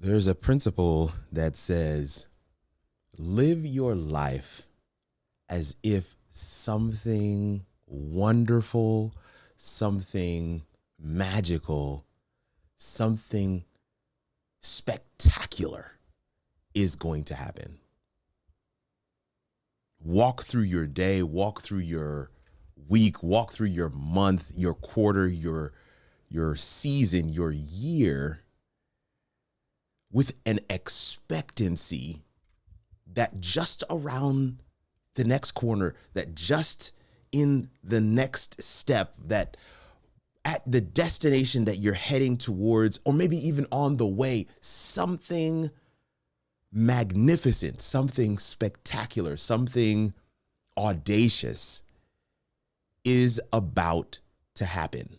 There's a principle that says, live your life as if something wonderful, something magical, something spectacular is going to happen. Walk through your day, walk through your week, walk through your month, your quarter, your season, your year with an expectancy that just around the next corner, that just in the next step, that at the destination that you're heading towards, or maybe even on the way, something magnificent, something spectacular, something audacious is about to happen.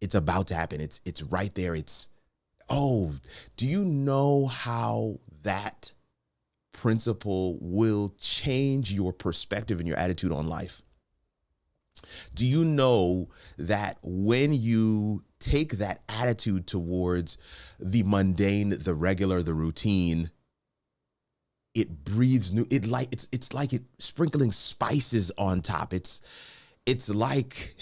It's about to happen. It's right there. Do you know how that principle will change your perspective and your attitude on life? Do you know that when you take that attitude towards the mundane, the regular, the routine, it breathes new. It's like it sprinkling spices on top. It's like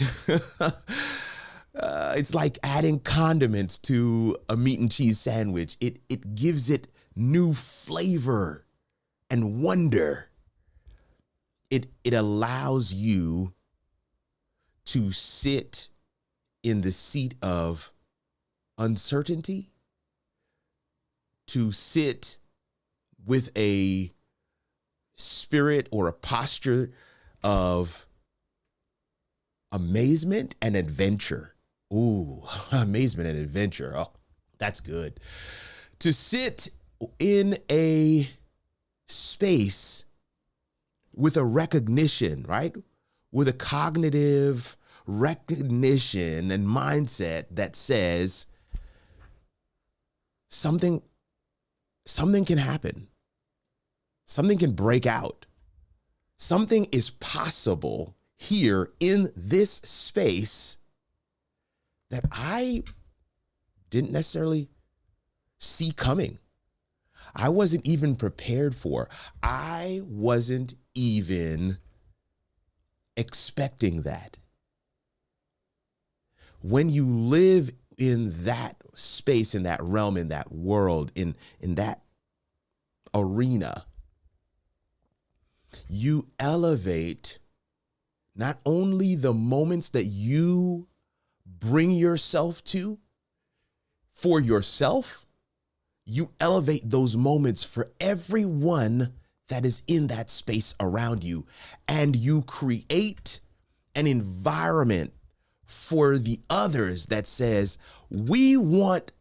it's like adding condiments to a meat and cheese sandwich. It gives it new flavor and wonder. It allows you to sit in the seat of uncertainty, to sit with a spirit or a posture of amazement and adventure. Ooh, amazement and adventure. Oh, that's good. To sit in a space with a recognition, right? With a cognitive recognition and mindset that says something can happen. Something can break out. Something is possible here in this space that I didn't necessarily see coming. I wasn't even prepared for. I wasn't even expecting that. When you live in that space, in that realm, in that world, in that arena, you elevate not only the moments that you bring yourself to for yourself, you elevate those moments for everyone that is in that space around you. And you create an environment for the others that says, we want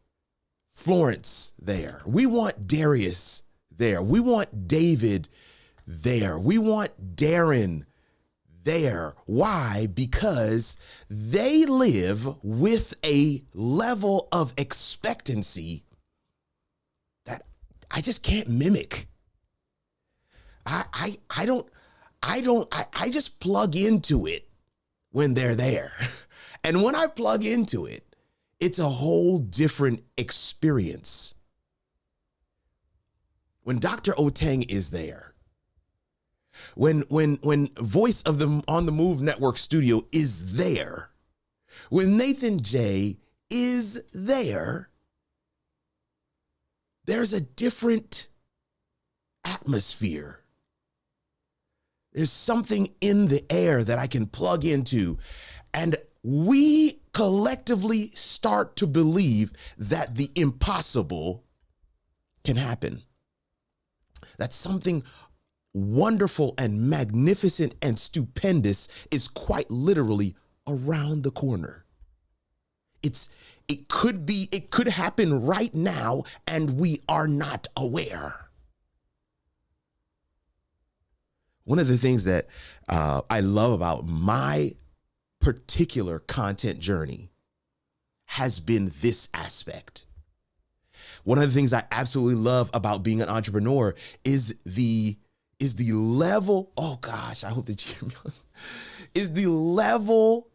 Florence there. We want Darius there. We want David there. We want Darren there. Why? Because they live with a level of expectancy that I just can't mimic. I just plug into it when they're there. And when I plug into it, it's a whole different experience. When Dr. Oteng is there, when Voice of the On the Move Network Studio is there, when Nathan J is there, there's a different atmosphere. There's something in the air that I can plug into, and we collectively start to believe that the impossible can happen. That something wonderful and magnificent and stupendous is quite literally around the corner. It could happen right now, and we are not aware. One of the things that I love about my particular content journey has been this aspect. One of the things I absolutely love about being an entrepreneur is the level, oh gosh, I hope that you hear me, is the level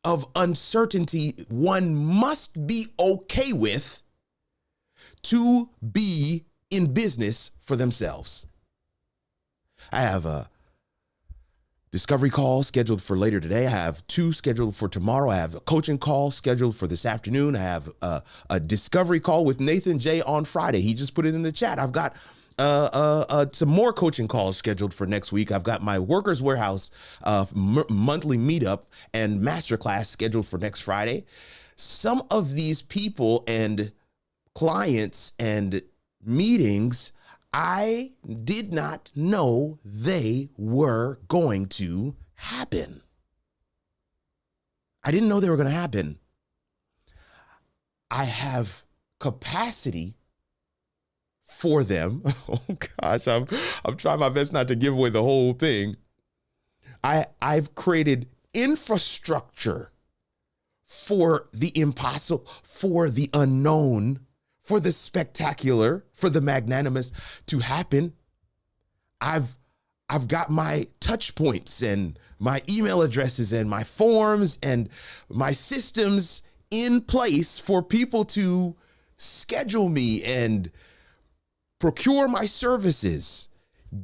of uncertainty one must be okay with to be in business for themselves. I have a discovery call scheduled for later today. I have 2 scheduled for tomorrow. I have a coaching call scheduled for this afternoon. I have a discovery call with Nathan J on Friday. He just put it in the chat. I've got some more coaching calls scheduled for next week. I've got my Workers Warehouse monthly meetup and masterclass scheduled for next Friday. Some of these people and clients and meetings, I did not know they were going to happen. I didn't know they were going to happen. I have capacity for them. Oh gosh, I'm trying my best not to give away the whole thing. I've created infrastructure for the impossible, for the unknown, for the spectacular, for the magnanimous to happen. I've got my touch points and my email addresses and my forms and my systems in place for people to schedule me and procure my services,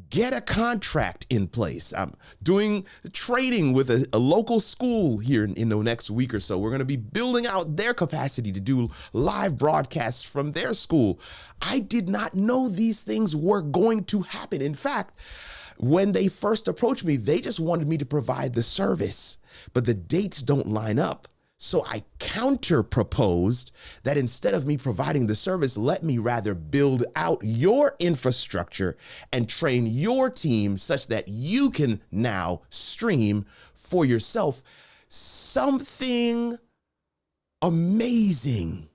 get a contract in place. I'm doing training with a local school here in the next week or so. We're going to be building out their capacity to do live broadcasts from their school. I did not know these things were going to happen. In fact, when they first approached me, they just wanted me to provide the service, but the dates don't line up. So I counter proposed that instead of me providing the service, let me rather build out your infrastructure and train your team such that you can now stream for yourself something amazing,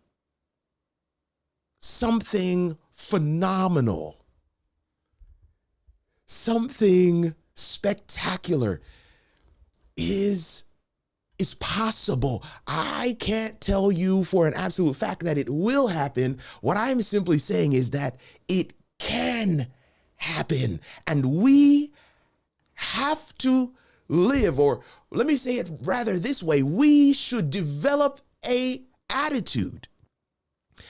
something phenomenal, something spectacular is possible. I can't tell you for an absolute fact that it will happen. What I'm simply saying is that it can happen, and we have to live, or let me say it rather this way, we should develop a attitude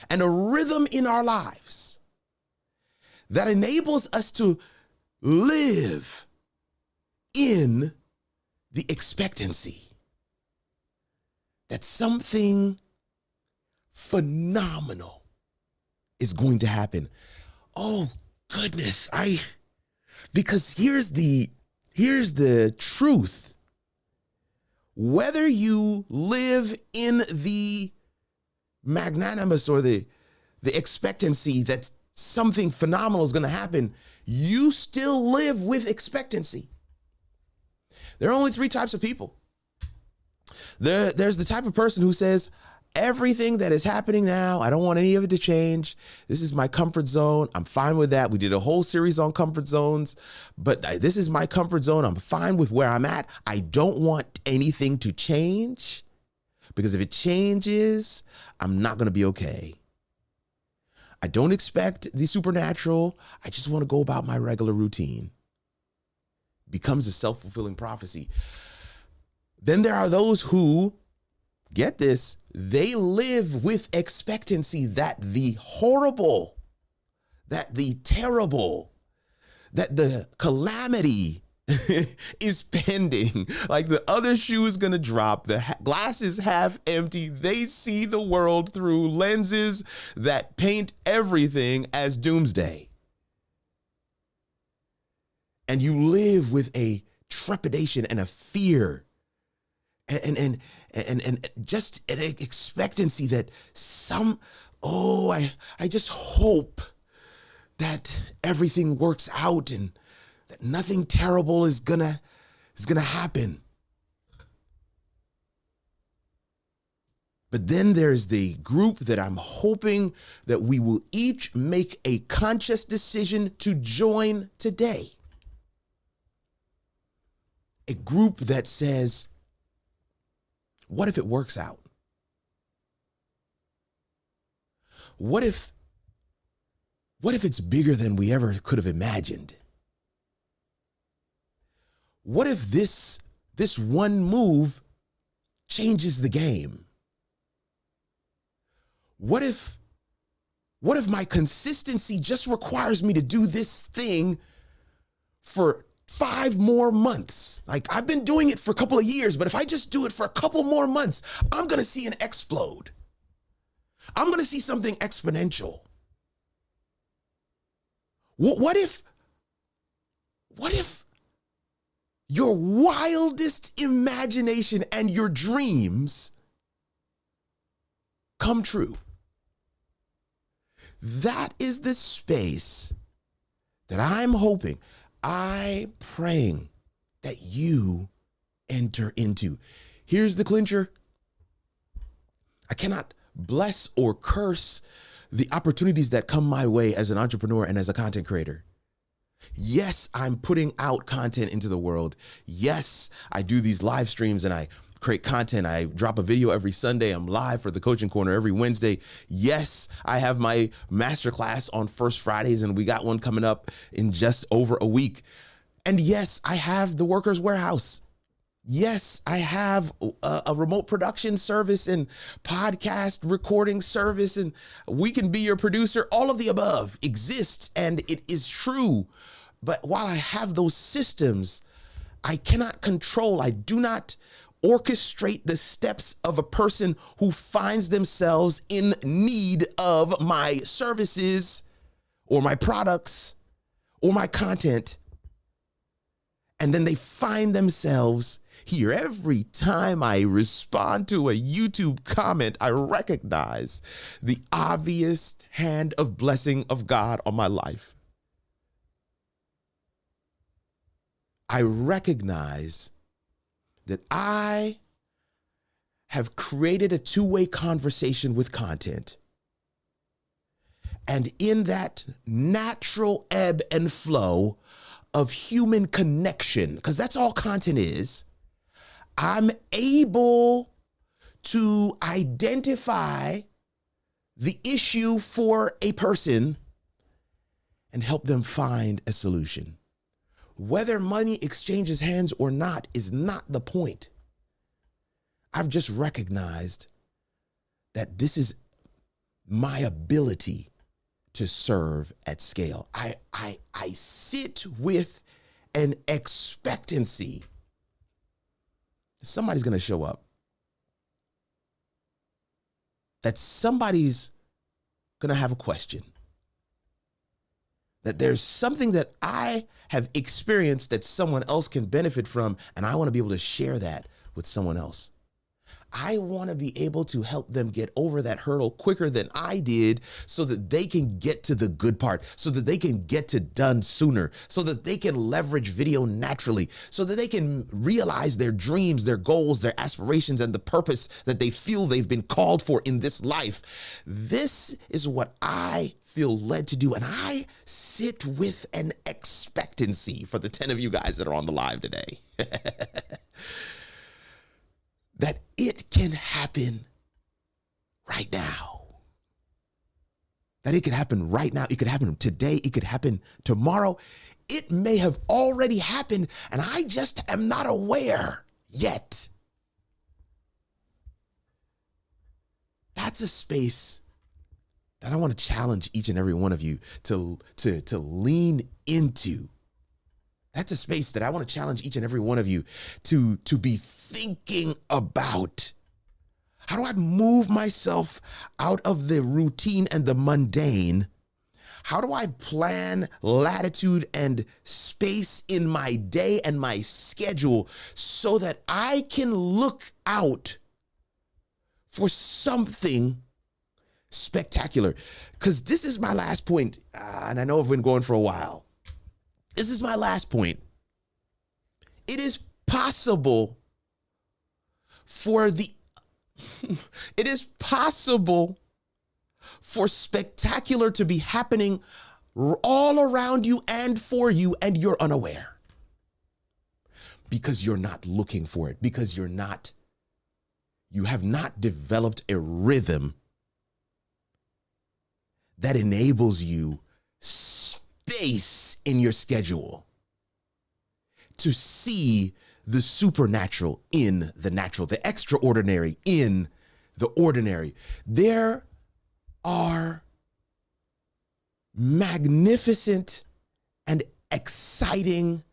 and a rhythm in our lives that enables us to live in the expectancy that something phenomenal is going to happen. Oh goodness, because here's the truth. Whether you live in the magnanimous or the expectancy that something phenomenal is going to happen, you still live with expectancy. There are only 3 types of people. There's the type of person who says, everything that is happening now, I don't want any of it to change. This is my comfort zone. I'm fine with that. We did a whole series on comfort zones, but this is my comfort zone. I'm fine with where I'm at. I don't want anything to change, because if it changes, I'm not going to be okay. I don't expect the supernatural. I just want to go about my regular routine. Becomes a self-fulfilling prophecy. Then there are those who, get this, they live with expectancy that the horrible, that the terrible, that the calamity is pending. Like the other shoe is going to drop, the glass is half empty. They see the world through lenses that paint everything as doomsday. And you live with a trepidation and a fear and just an expectancy that I just hope that everything works out and that nothing terrible is gonna happen. But then there's the group that I'm hoping that we will each make a conscious decision to join today. A group that says, what if it works out? What if it's bigger than we ever could have imagined? What if this one move changes the game? What if What if my consistency just requires me to do this thing for 5 more months? Like, I've been doing it for a couple of years, but if I just do it for a couple more months, I'm going to see an explode. I'm going to see something exponential. What if your wildest imagination and your dreams come true? That is the space that I'm praying that you enter into. Here's the clincher. I cannot bless or curse the opportunities that come my way as an entrepreneur and as a content creator. Yes, I'm putting out content into the world. Yes, I do these live streams and I create content. I drop a video every Sunday. I'm live for the Coaching Corner every Wednesday. Yes, I have my masterclass on First Fridays, and we got one coming up in just over a week. And yes, I have the Workers Warehouse. Yes, I have a remote production service and podcast recording service, and we can be your producer. All of the above exists, and it is true. But while I have those systems, I cannot control, I do not orchestrate the steps of a person who finds themselves in need of my services or my products or my content. And then they find themselves here. Every time I respond to a YouTube comment, I recognize the obvious hand of blessing of God on my life. I recognize that I have created a two-way conversation with content. And in that natural ebb and flow of human connection, because that's all content is, I'm able to identify the issue for a person and help them find a solution. Whether money exchanges hands or not is not the point. I've just recognized that this is my ability to serve at scale. I sit with an expectancy. Somebody's going to show up. That somebody's going to have a question. That there's something that I have experienced that someone else can benefit from, and I want to be able to share that with someone else. I want to be able to help them get over that hurdle quicker than I did so that they can get to the good part, so that they can get to done sooner, so that they can leverage video naturally, so that they can realize their dreams, their goals, their aspirations, and the purpose that they feel they've been called for in this life. This is what I feel led to do, and I sit with an expectancy for the 10 of you guys that are on the live today. That it can happen right now. That it could happen right now. It could happen today. It could happen tomorrow. It may have already happened, and I just am not aware yet. That's a space that I want to challenge each and every one of you to lean into. That's a space that I want to challenge each and every one of you to be thinking about. How do I move myself out of the routine and the mundane? How do I plan latitude and space in my day and my schedule so that I can look out for something spectacular? Because this is my last point, and I know I've been going for a while. This is my last point. It is possible for spectacular to be happening all around you and for you, and you're unaware. Because you're not looking for it, because you have not developed a rhythm that enables you space in your schedule to see the supernatural in the natural, the extraordinary in the ordinary. There are magnificent and exciting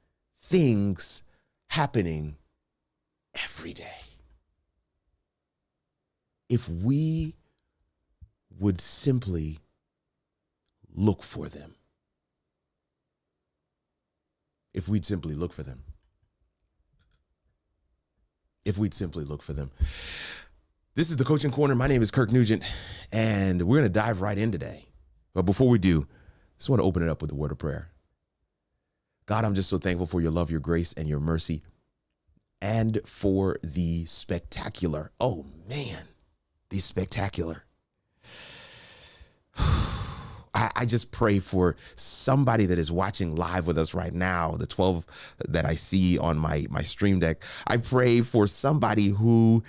things happening every day. If we would simply look for them. If we'd simply look for them. If we'd simply look for them. This is the Coaching Corner. My name is Kirk Nugent, and we're going to dive right in today. But before we do, I just want to open it up with a word of prayer. God, I'm just so thankful for your love, your grace, and your mercy, and for the spectacular. Oh, man, the spectacular. I just pray for somebody that is watching live with us right now, the 12 that I see on my stream deck. I pray for somebody who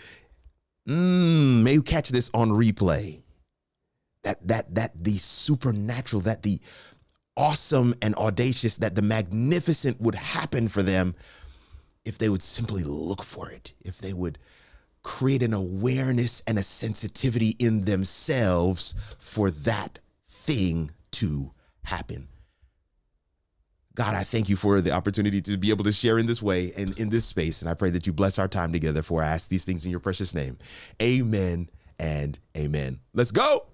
may catch this on replay, that the supernatural, that the awesome and audacious, that the magnificent would happen for them if they would simply look for it, if they would create an awareness and a sensitivity in themselves for that thing to happen. God, I thank you for the opportunity to be able to share in this way and in this space. And I pray that you bless our time together, for I ask these things in your precious name. Amen and amen. Let's go.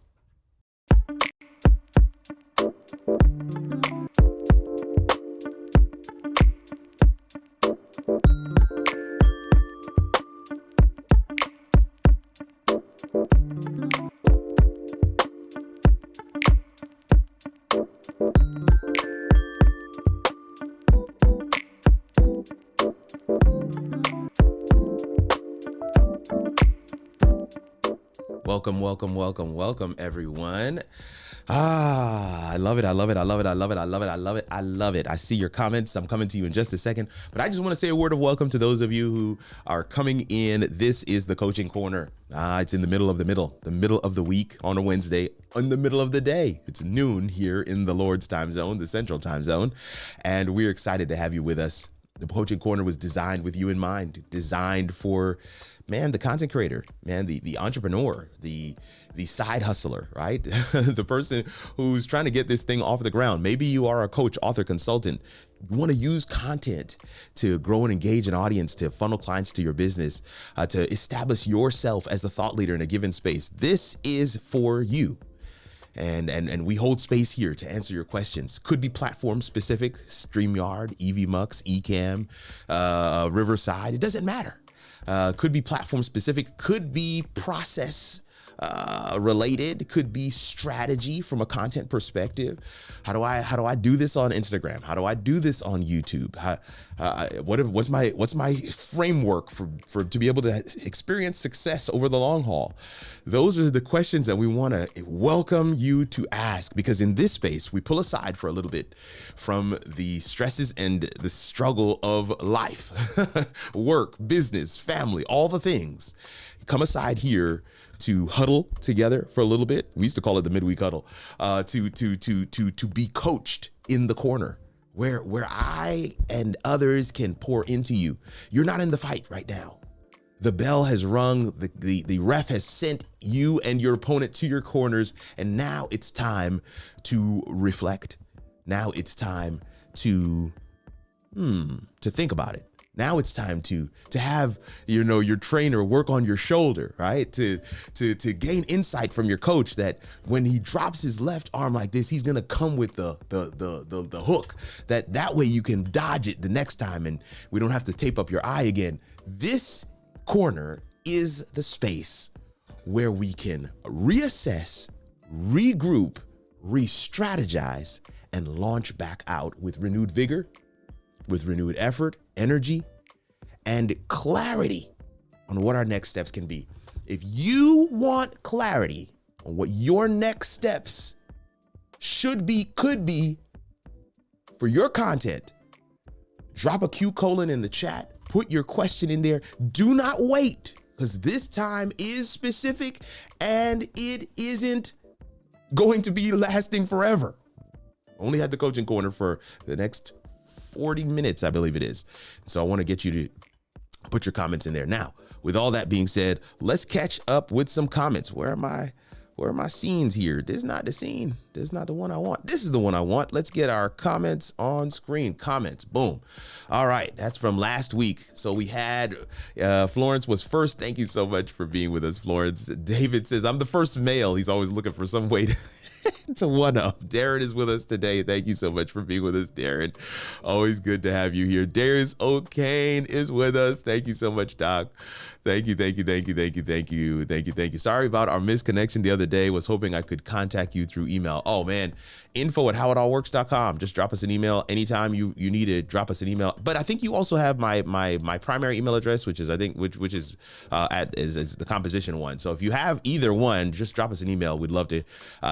Welcome, everyone. I love it. I see your comments. I'm coming to you in just a second, but I just want to say a word of welcome to those of you who are coming in. This is the Coaching Corner. It's in the middle of the week on a Wednesday, in the middle of the day. It's noon here in the Lord's time zone, the Central time zone, and we're excited to have you with us. The Coaching Corner was designed with you in mind, designed for, man, the content creator, man, the entrepreneur, the side hustler, right? The person who's trying to get this thing off the ground. Maybe you are a coach, author, consultant. You want to use content to grow and engage an audience, to funnel clients to your business, to establish yourself as a thought leader in a given space. This is for you. And we hold space here to answer your questions. Could be platform specific, StreamYard, EVMux, Ecamm, Riverside. It doesn't matter. Could be platform specific, could be process related, could be strategy from a content perspective. How do I do this on Instagram? How do I do this on YouTube? What's my framework for to be able to experience success over the long haul? Those are the questions that we want to welcome you to ask, because in this space we pull aside for a little bit from the stresses and the struggle of life, work, business, family, all the things. Come aside here to huddle together for a little bit. We used to call it the midweek huddle, to be coached in the corner where I and others can pour into you. You're not in the fight right now. The bell has rung, the ref has sent you and your opponent to your corners, and now it's time to reflect. Now it's time to think about it. Now it's time to have, your trainer work on your shoulder, right? To gain insight from your coach that when he drops his left arm like this, he's gonna come with the hook. That way you can dodge it the next time, and we don't have to tape up your eye again. This corner is the space where we can reassess, regroup, re-strategize, and launch back out with renewed vigor, with renewed effort, energy, and clarity on what our next steps can be. If you want clarity on what your next steps should be, could be for your content, drop a Q colon in the chat, put your question in there. Do not wait, because this time is specific and it isn't going to be lasting forever. Only had the Coaching Corner for the next 40 minutes, I believe it is. So I want to get you to put your comments in there. Now, with all that being said, let's catch up with some comments. Where am I Where are my scenes here? This is not the scene. This is not the one I want. This is the one I want. Let's get our comments on screen. Comments, boom. All right, that's from last week. So we had Florence was first. Thank you so much for being with us, Florence. David says, I'm the first male. He's always looking for some way to one up. Darren is with us today. Thank you so much for being with us, Darren. Always good to have you here. Darius O'Kane is with us. Thank you so much, Doc. Thank you. Sorry about our misconnection the other day. Was hoping I could contact you through email. Oh man, info@howitallworks.com. Just drop us an email anytime you need it. Drop us an email. But I think you also have my primary email address, which is which is is the composition one. So if you have either one, just drop us an email. We'd love to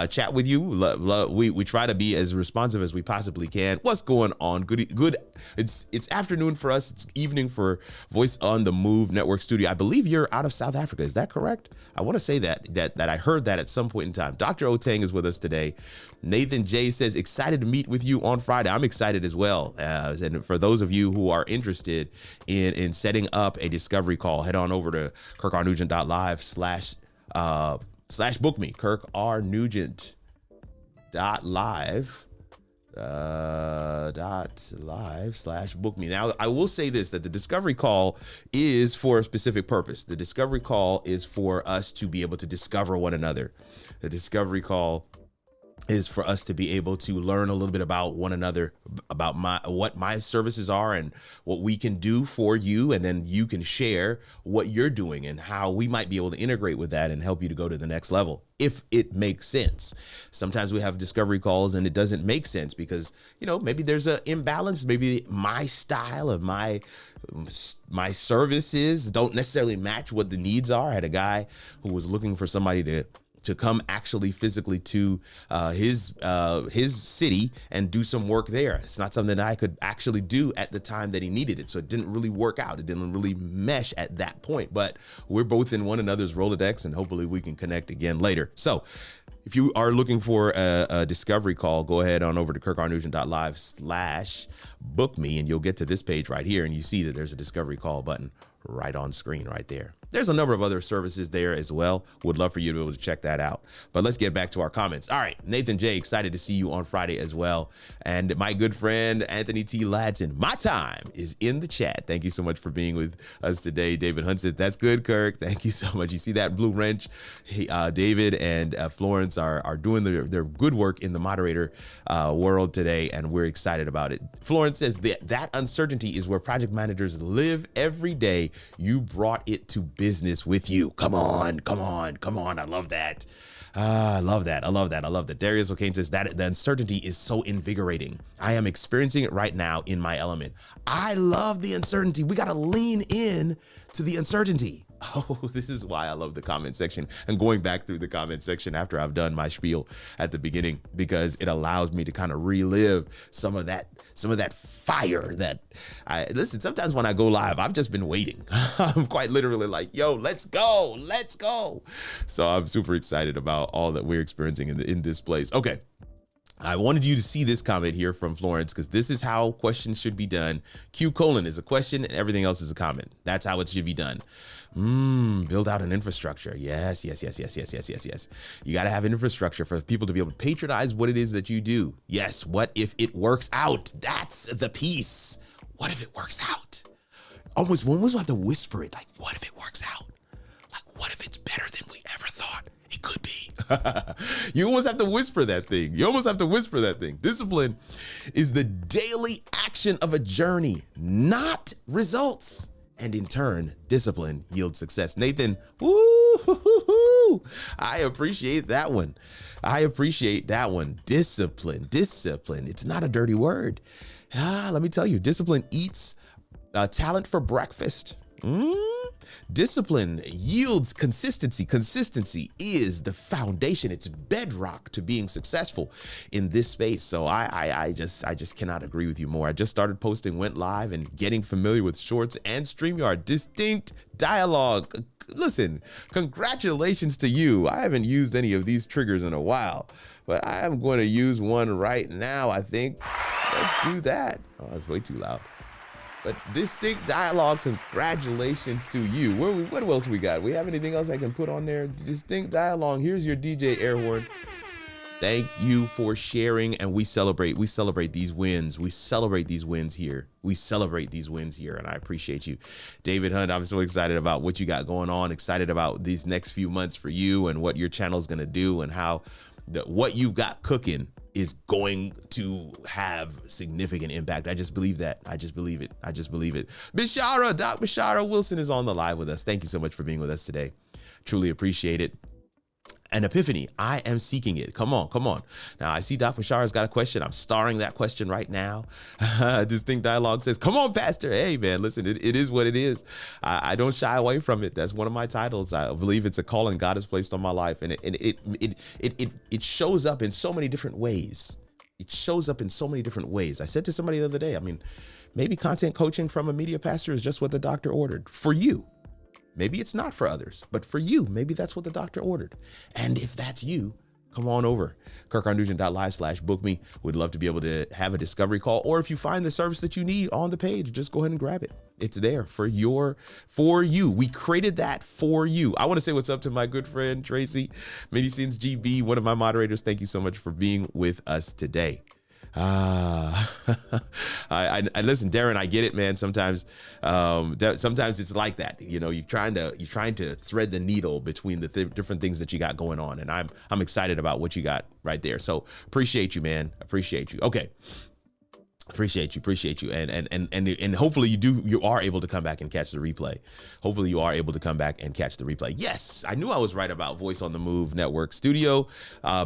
chat with you. We try to be as responsive as we possibly can. What's going on? Good. It's afternoon for us. It's evening for Voice on the Move Network Studio. I believe you're out of South Africa. Is that correct? I want to say that I heard that at some point in time. Dr. Otang is with us today. Nathan J says, excited to meet with you on Friday. I'm excited as well. And for those of you who are interested in setting up a discovery call, head on over to kirkrnugent.live/book me. kirkrnugent.live .live/book me. Now, I will say this, that the discovery call is for a specific purpose. The discovery call is for us to be able to discover one another. The discovery call is for us to be able to learn a little bit about one another, about what my services are and what we can do for you, and then you can share what you're doing and how we might be able to integrate with that and help you to go to the next level, if it makes sense. Sometimes we have discovery calls and it doesn't make sense because, maybe there's an imbalance. Maybe my style of my services don't necessarily match what the needs are. I had a guy who was looking for somebody to come actually physically to his city and do some work there. It's not something that I could actually do at the time that he needed it. So it didn't really work out. It didn't really mesh at that point, but we're both in one another's Rolodex and hopefully we can connect again later. So if you are looking for a discovery call, go ahead on over to kirkrnugent.live/book me and you'll get to this page right here and you see that there's a discovery call button right on screen right there. There's a number of other services there as well. Would love for you to be able to check that out. But let's get back to our comments. All right, Nathan J, excited to see you on Friday as well. And my good friend, Anthony T. Ladson, my time is in the chat. Thank you so much for being with us today. David Hunt says, that's good, Kirk. Thank you so much. You see that blue wrench? David and Florence are doing their good work in the moderator world today, and we're excited about it. Florence says that uncertainty is where project managers live every day. You brought it to business with you. Come on. I love that. I love that. Darius O'Kane says that the uncertainty is so invigorating. I am experiencing it right now in my element. I love the uncertainty. We got to lean in to the uncertainty. Oh, this is why I love the comment section and going back through the comment section after I've done my spiel at the beginning, because it allows me to kind of relive some of that fire that listen, sometimes when I go live, I've just been waiting. I'm quite literally like, yo, let's go. So I'm super excited about all that we're experiencing in this place. Okay. I wanted you to see this comment here from Florence, because this is how questions should be done. Q: is a question and everything else is a comment. That's how it should be done. Build out an infrastructure. Yes. You got to have an infrastructure for people to be able to patronize what it is that you do. Yes. What if it works out? That's the piece. What if it works out? Almost have to whisper it. Like, what if it works out? Like, what if it's better than we ever thought it could be? You almost have to whisper that thing. Discipline is the daily action of a journey, not results. And in turn, discipline yields success. Nathan, woo, I appreciate that one. Discipline. It's not a dirty word. Let me tell you, discipline eats talent for breakfast. Discipline yields consistency. Consistency is the foundation. It's bedrock to being successful in this space. So I just cannot agree with you more. I just started posting, went live, and getting familiar with Shorts and StreamYard. Distinct dialogue. Listen, congratulations to you. I haven't used any of these triggers in a while, but I am going to use one right now, I think. Let's do that. Oh, that's way too loud. But distinct dialogue, congratulations to you. What else we got? We have anything else I can put on there? Distinct dialogue. Here's your DJ air horn. Thank you for sharing, and we celebrate these wins. We celebrate these wins here. And I appreciate you. David Hunt, I'm so excited about what you got going on, excited about these next few months for you and what your channel is going to do and how what you've got cooking is going to have significant impact. I just believe that. I just believe it. Bashara, Doc Bashara Wilson is on the live with us. Thank you so much for being with us today. Truly appreciate it. An epiphany, I am seeking it. Come on. Now, I see Doc Bashara's got a question. I'm starring that question right now. Distinct Dialogue says, come on, Pastor. Hey, man, listen, it is what it is. I don't shy away from it. That's one of my titles. I believe it's a calling God has placed on my life, and it shows up in so many different ways. I said to somebody the other day, I mean, maybe content coaching from a media pastor is just what the doctor ordered for you. Maybe it's not for others, but for you, maybe that's what the doctor ordered. And if that's you, come on over. KirkRNugent.live/book me. Would love to be able to have a discovery call. Or if you find the service that you need on the page, just go ahead and grab it. It's there for you. We created that for you. I want to say what's up to my good friend, Tracy, Many Scenes GB, one of my moderators. Thank you so much for being with us today. I listen, Darren, I get it, man. Sometimes it's like that. You know, you're trying to thread the needle between the different things that you got going on. And I'm excited about what you got right there. So appreciate you, man. Appreciate you. Okay. Appreciate you. And hopefully you are able to come back and catch the replay. Yes, I knew I was right about Voice on the Move Network Studio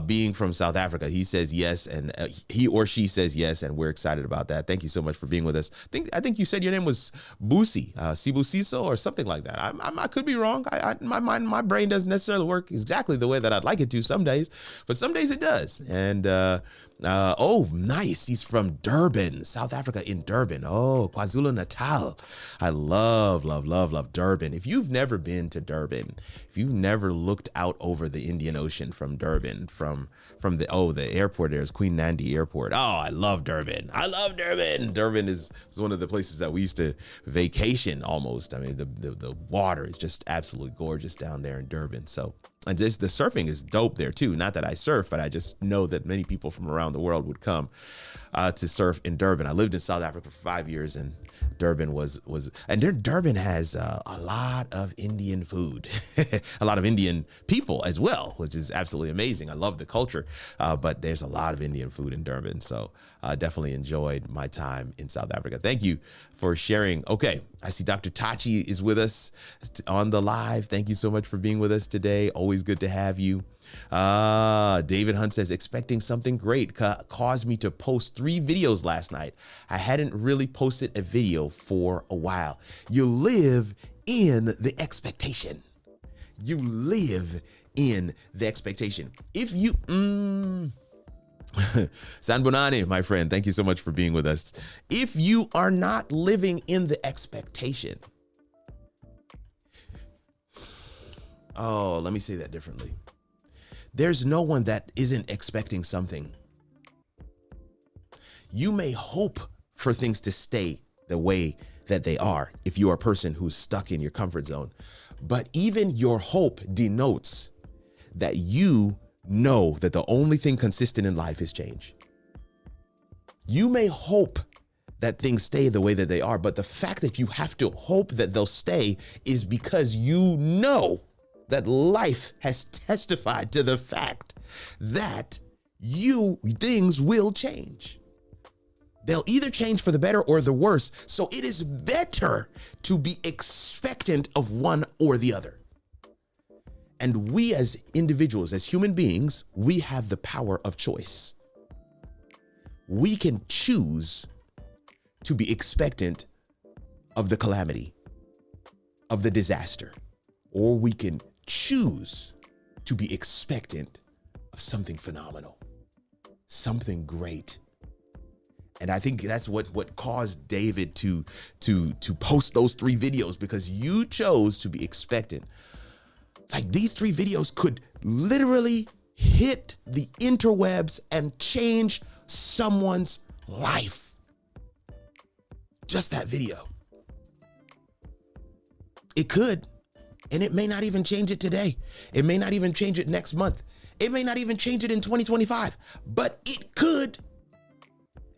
being from South Africa. He says yes, and he or she says yes, and we're excited about that. Thank you so much for being with us. I think you said your name was Busi, Sibusiso, or something like that. I could be wrong. My brain doesn't necessarily work exactly the way that I'd like it to some days, but some days it does. And oh, nice. He's from Durban, South Africa, in Durban. Oh, KwaZulu Natal. I love Durban. If you've never been to Durban, if you've never looked out over the Indian Ocean from Durban, from the airport there is Queen Nandi Airport. Oh, I love Durban. Durban is one of the places that we used to vacation almost. I mean, the water is just absolutely gorgeous down there in Durban. So, and just the surfing is dope there too. Not that I surf, but I just know that many people from around the world would come to surf in Durban. I lived in South Africa for 5 years, and Durban Durban has a lot of Indian food, a lot of Indian people as well, which is absolutely amazing. I love the culture, but there's a lot of Indian food in Durban. So I definitely enjoyed my time in South Africa. Thank you for sharing. Okay, I see Dr. Tachi is with us on the live. Thank you so much for being with us today. Always good to have you. David Hunt says, expecting something great caused me to post 3 videos last night. I hadn't really posted a video for a while. You live in the expectation. If you, San Bonani, my friend, thank you so much for being with us. If you are not living in the expectation, let me say that differently. There's no one that isn't expecting something. You may hope for things to stay the way that they are if you are a person who's stuck in your comfort zone. But even your hope denotes that you know that the only thing consistent in life is change. You may hope that things stay the way that they are, but the fact that you have to hope that they'll stay is because you know that life has testified to the fact that things will change. They'll either change for the better or the worse. So it is better to be expectant of one or the other. And we as individuals, as human beings, we have the power of choice. We can choose to be expectant of the calamity, of the disaster, or we can choose to be expectant of something phenomenal, something great. And I think that's what caused David to post those 3 videos, because you chose to be expectant. Like, these 3 videos could literally hit the interwebs and change someone's life. just that video. It could, and it may not even change it today. It may not even change it next month. It may not even change it in 2025, but it could.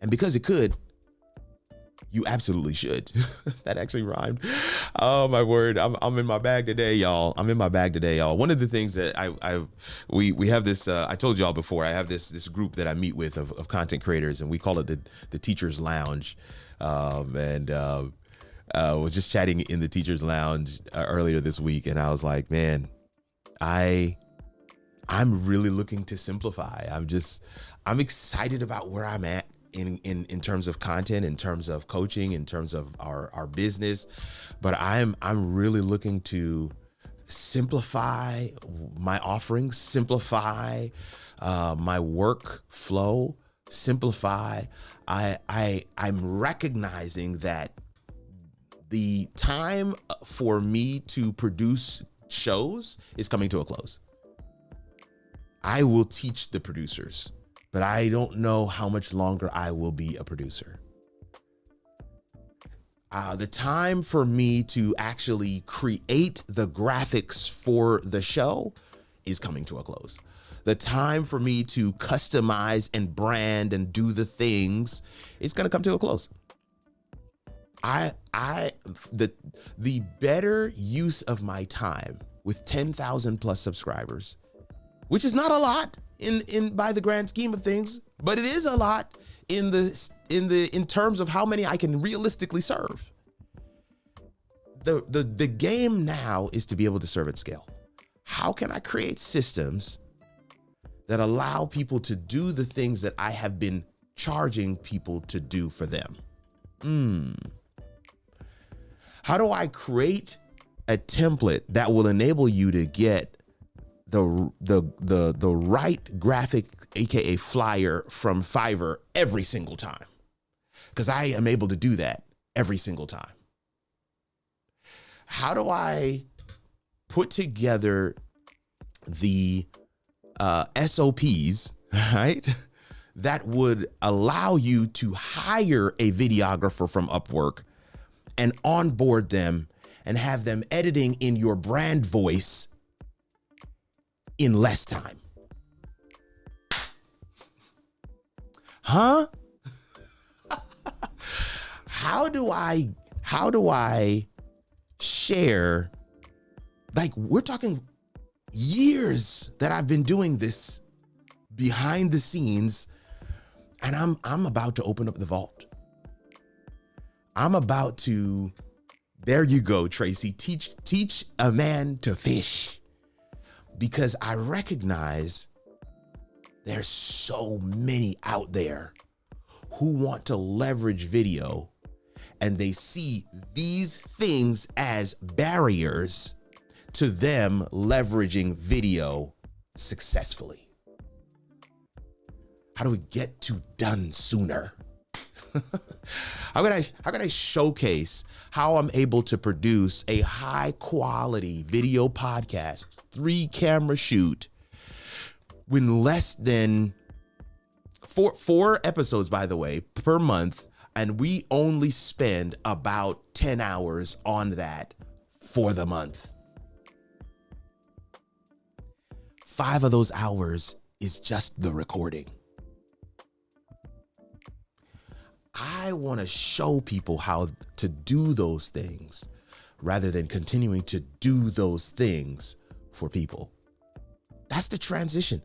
And because it could, you absolutely should. That actually rhymed. Oh my word. I'm in my bag today, y'all. I'm in my bag today, y'all. One of the things that we have this, I told y'all before, I have this group that I meet with of content creators, and we call it the Teacher's Lounge. Was just chatting in the Teacher's Lounge earlier this week, and I was like, man, I'm really looking to simplify. I'm excited about where I'm at in terms of content, in terms of coaching, in terms of our business, but I'm really looking to simplify my offerings, simplify my workflow, simplify. I'm recognizing that the time for me to produce shows is coming to a close. I will teach the producers, but I don't know how much longer I will be a producer. The time for me to actually create the graphics for the show is coming to a close. The time for me to customize and brand and do the things is going to come to a close. The better use of my time with 10,000 plus subscribers, which is not a lot in by the grand scheme of things, but it is a lot in terms of how many I can realistically serve. The game now is to be able to serve at scale. How can I create systems that allow people to do the things that I have been charging people to do for them? How do I create a template that will enable you to get the right graphic, aka flyer, from Fiverr every single time? Because I am able to do that every single time. How do I put together the SOPs, right, that would allow you to hire a videographer from Upwork and onboard them and have them editing in your brand voice in less time? Huh? How do I share? Like, we're talking years that I've been doing this behind the scenes, and I'm about to open up the vault. I'm about to, there you go, Tracy, teach a man to fish, because I recognize there's so many out there who want to leverage video, and they see these things as barriers to them leveraging video successfully. How do we get to done sooner? How can I showcase how I'm able to produce a high quality video podcast, 3-camera shoot, when less than four episodes, by the way, per month, and we only spend about 10 hours on that for the month. 5 of those hours is just the recording. I want to show people how to do those things rather than continuing to do those things for people. That's the transition.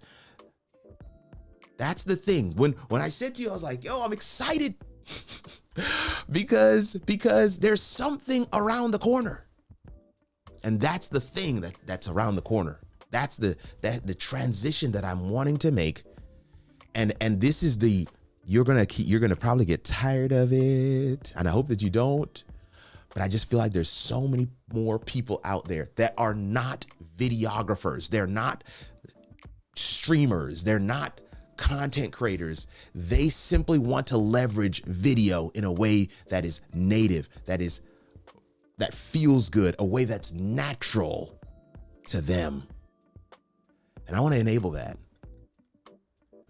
That's the thing. When I said to you, I was like, yo, I'm excited because there's something around the corner. And that's the thing that's around the corner. That's the transition that I'm wanting to make. And this is you're gonna probably get tired of it, and I hope that you don't, but I just feel like there's so many more people out there that are not videographers. They're not streamers. They're not content creators. They simply want to leverage video in a way that is native, that feels good, a way that's natural to them. And I want to enable that.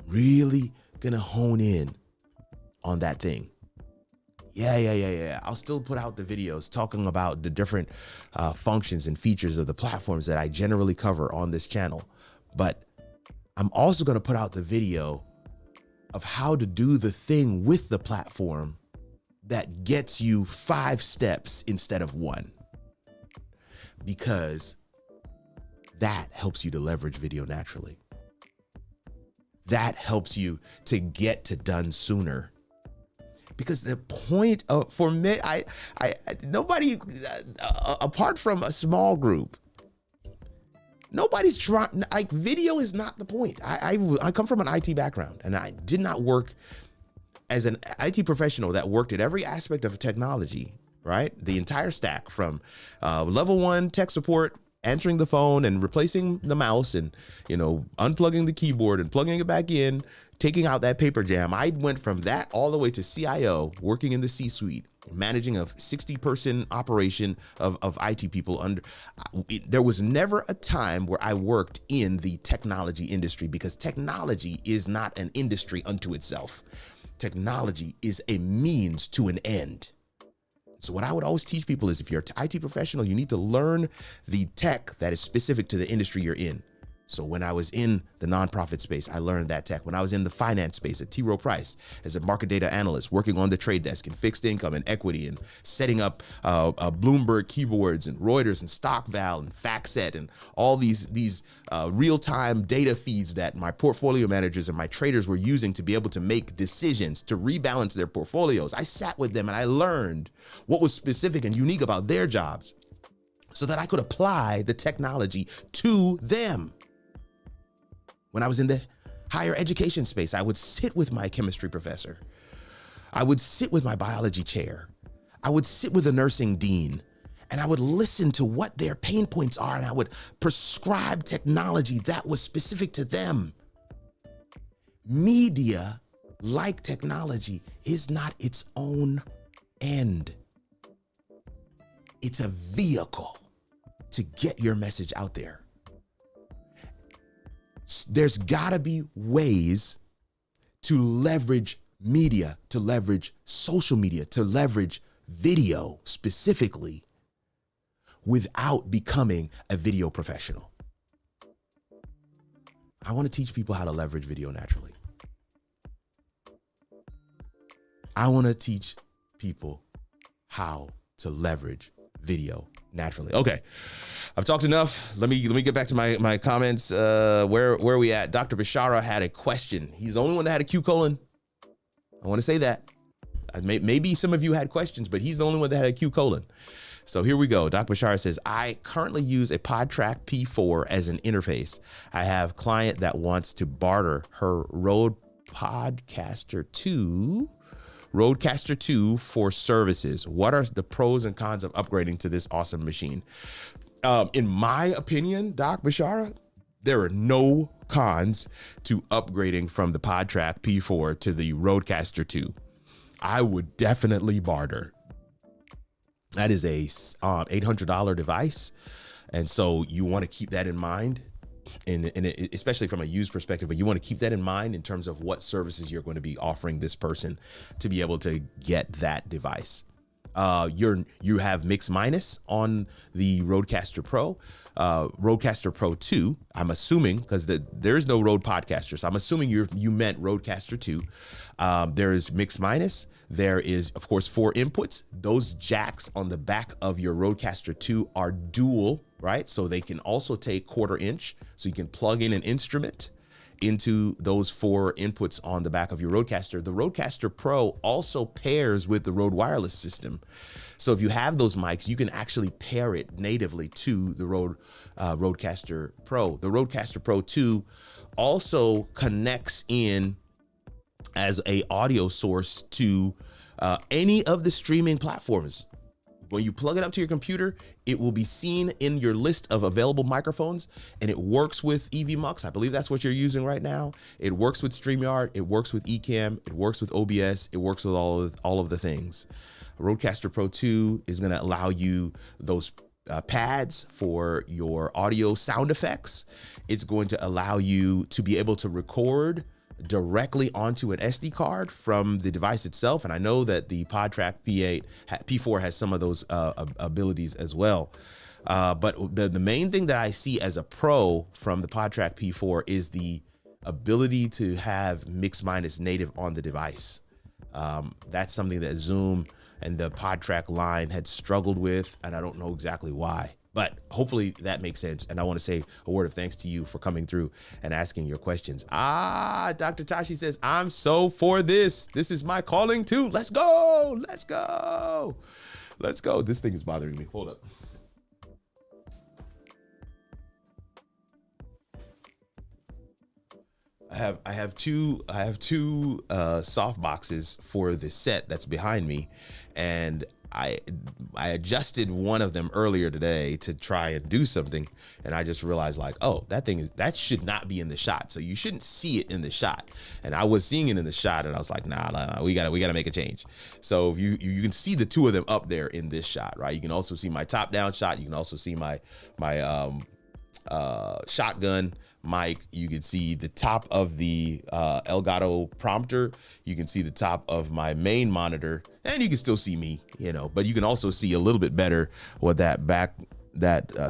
Really gonna hone in on that thing. Yeah. I'll still put out the videos talking about the different functions and features of the platforms that I generally cover on this channel. But I'm also going to put out the video of how to do the thing with the platform that gets you 5 steps instead of 1. Because that helps you to leverage video naturally. That helps you to get to done sooner. Because the point of, for me, nobody, apart from a small group, nobody's trying, like, video is not the point. I come from an IT background, and I did not work as an IT professional that worked at every aspect of technology, right? The entire stack from level 1 tech support, answering the phone and replacing the mouse and, unplugging the keyboard and plugging it back in, taking out that paper jam. I went from that all the way to CIO, working in the C-suite, managing a 60-person operation of IT people. There was never a time where I worked in the technology industry, because technology is not an industry unto itself. Technology is a means to an end. So what I would always teach people is, if you're an IT professional, you need to learn the tech that is specific to the industry you're in. So when I was in the nonprofit space, I learned that tech. When I was in the finance space at T. Rowe Price as a market data analyst, working on the trade desk in fixed income and equity, and setting up Bloomberg keyboards and Reuters and StockVal and FactSet and all these real-time data feeds that my portfolio managers and my traders were using to be able to make decisions to rebalance their portfolios. I sat with them and I learned what was specific and unique about their jobs so that I could apply the technology to them. When I was in the higher education space, I would sit with my chemistry professor. I would sit with my biology chair. I would sit with a nursing dean, and I would listen to what their pain points are, and I would prescribe technology that was specific to them. Media, like technology, is not its own end. It's a vehicle to get your message out there. There's gotta be ways to leverage media, to leverage social media, to leverage video specifically, without becoming a video professional. I want to teach people how to leverage video naturally. I want to teach people how to leverage video naturally. Okay, I've talked enough. Let me get back to my comments. Where are we at? Dr. Bashara had a question. He's the only one that had a Q colon. I want to say that. Maybe some of you had questions, but he's the only one that had a Q colon. So here we go. Dr. Bashara says, I currently use a PodTrak P4 as an interface. I have a client that wants to barter her Rodecaster 2 for services. What are the pros and cons of upgrading to this awesome machine? In my opinion, Doc Bashara, there are no cons to upgrading from the PodTrak P4 to the Rodecaster 2. I would definitely barter. That is a $800 device. And so you want to keep that in mind, and especially from a used perspective, but you want to keep that in mind in terms of what services you're going to be offering this person to be able to get that device. You have mix minus on the Rodecaster Pro, Rodecaster Pro 2. I'm assuming, because there is no Rode Podcaster, so I'm assuming you meant Rodecaster 2. There is mix minus. There is, of course, 4 inputs. Those jacks on the back of your Rodecaster 2 are dual, right? So they can also take 1/4 inch. So you can plug in an instrument into those 4 inputs on the back of your Rodecaster. The Rodecaster Pro also pairs with the Rode wireless system. So if you have those mics, you can actually pair it natively to the Rodecaster Pro. The Rodecaster Pro 2 also connects in as a audio source to any of the streaming platforms. When you plug it up to your computer, it will be seen in your list of available microphones, and it works with EVMux. I believe that's what you're using right now. It works with StreamYard. It works with Ecamm. It works with OBS. It works with all of the things. Rodecaster Pro 2 is going to allow you those pads for your audio sound effects. It's going to allow you to be able to record directly onto an SD card from the device itself. And I know that the PodTrak P4 has some of those abilities as well. But the main thing that I see as a pro from the PodTrak P4 is the ability to have mix minus native on the device. That's something that Zoom and the PodTrak line had struggled with, and I don't know exactly why. But hopefully that makes sense. And I want to say a word of thanks to you for coming through and asking your questions. Dr. Tashi says, I'm so for this. This is my calling too. Let's go. Let's go. Let's go. This thing is bothering me. Hold up. I have two soft boxes for the set that's behind me, and I adjusted one of them earlier today to try and do something, and I just realized, like, oh, that should not be in the shot. So you shouldn't see it in the shot. And I was seeing it in the shot, and I was like, nah, we gotta make a change. So you can see the two of them up there in this shot, right? You can also see my top down shot. You can also see my shotgun mic. You can see the top of the Elgato prompter. You can see the top of my main monitor, and you can still see me, but you can also see a little bit better what that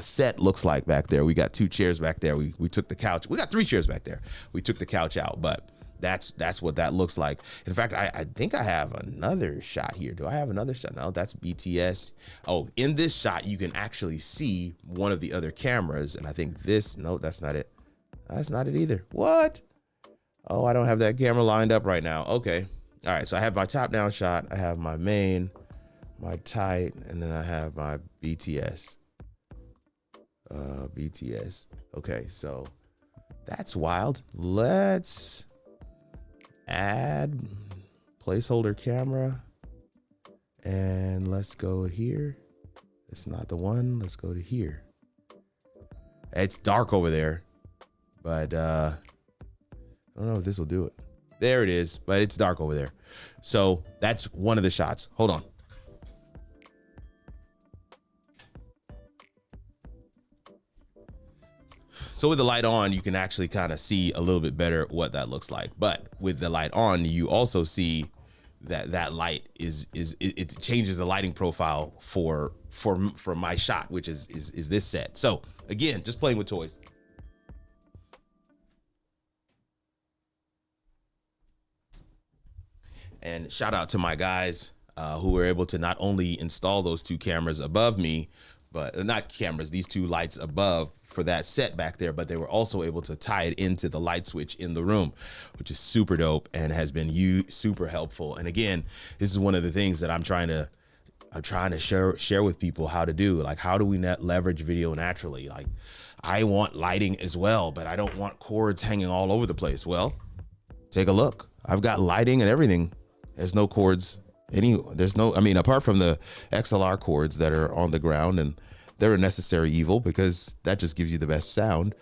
set looks like back there. We got 2 chairs back there. We took the couch. We got 3 chairs back there. We took the couch out, but that's what that looks like. In fact, I think I have another shot here. Do I have another shot? No, that's BTS. Oh, in this shot, you can actually see one of the other cameras, and I think no, that's not it. That's not it either. What? Oh, I don't have that camera lined up right now. Okay. All right. So I have my top down shot. I have my main, my tight, and then I have my BTS. BTS. Okay. So that's wild. Let's add placeholder camera, and let's go here. It's not the one. Let's go to here. It's dark over there. But I don't know if this will do it. There it is, but it's dark over there. So that's one of the shots. Hold on. So with the light on, you can actually kind of see a little bit better what that looks like. But with the light on, you also see that light it changes the lighting profile for my shot, which is this set. So again, just playing with toys. And shout out to my guys who were able to not only install those 2 cameras above me, but not cameras, these 2 lights above for that set back there, but they were also able to tie it into the light switch in the room, which is super dope and has been super helpful. And again, this is one of the things that I'm trying to share with people how to do. Like, how do we leverage video naturally? Like, I want lighting as well, but I don't want cords hanging all over the place. Well, take a look. I've got lighting and everything. There's no cords. Apart from the XLR cords that are on the ground, and they're a necessary evil because that just gives you the best sound.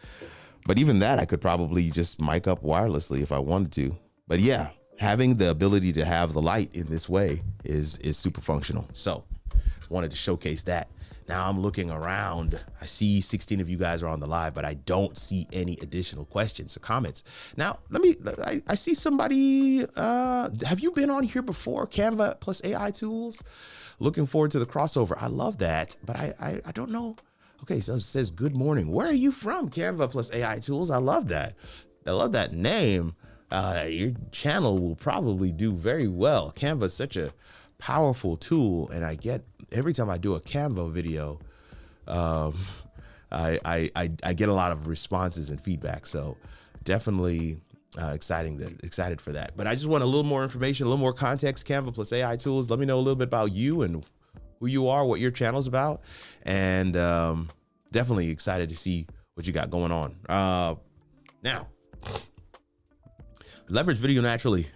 But even that, I could probably just mic up wirelessly if I wanted to. But yeah, having the ability to have the light in this way is super functional. So wanted to showcase that. Now I'm looking around. I see 16 of you guys are on the live, but I don't see any additional questions or comments. Now, I see somebody, have you been on here before? Canva plus AI tools. Looking forward to the crossover. I love that, but I don't know. Okay, so it says, good morning. Where are you from? Canva plus AI tools. I love that. I love that name. Your channel will probably do very well. Canva is such a powerful tool, and I get every time I do a Canva video, I get a lot of responses and feedback. So definitely excited for that. But I just want a little more information, a little more context. Canva plus AI tools. Let me know a little bit about you and who you are, what your channel's about, and definitely excited to see what you got going on. Now, leverage video naturally.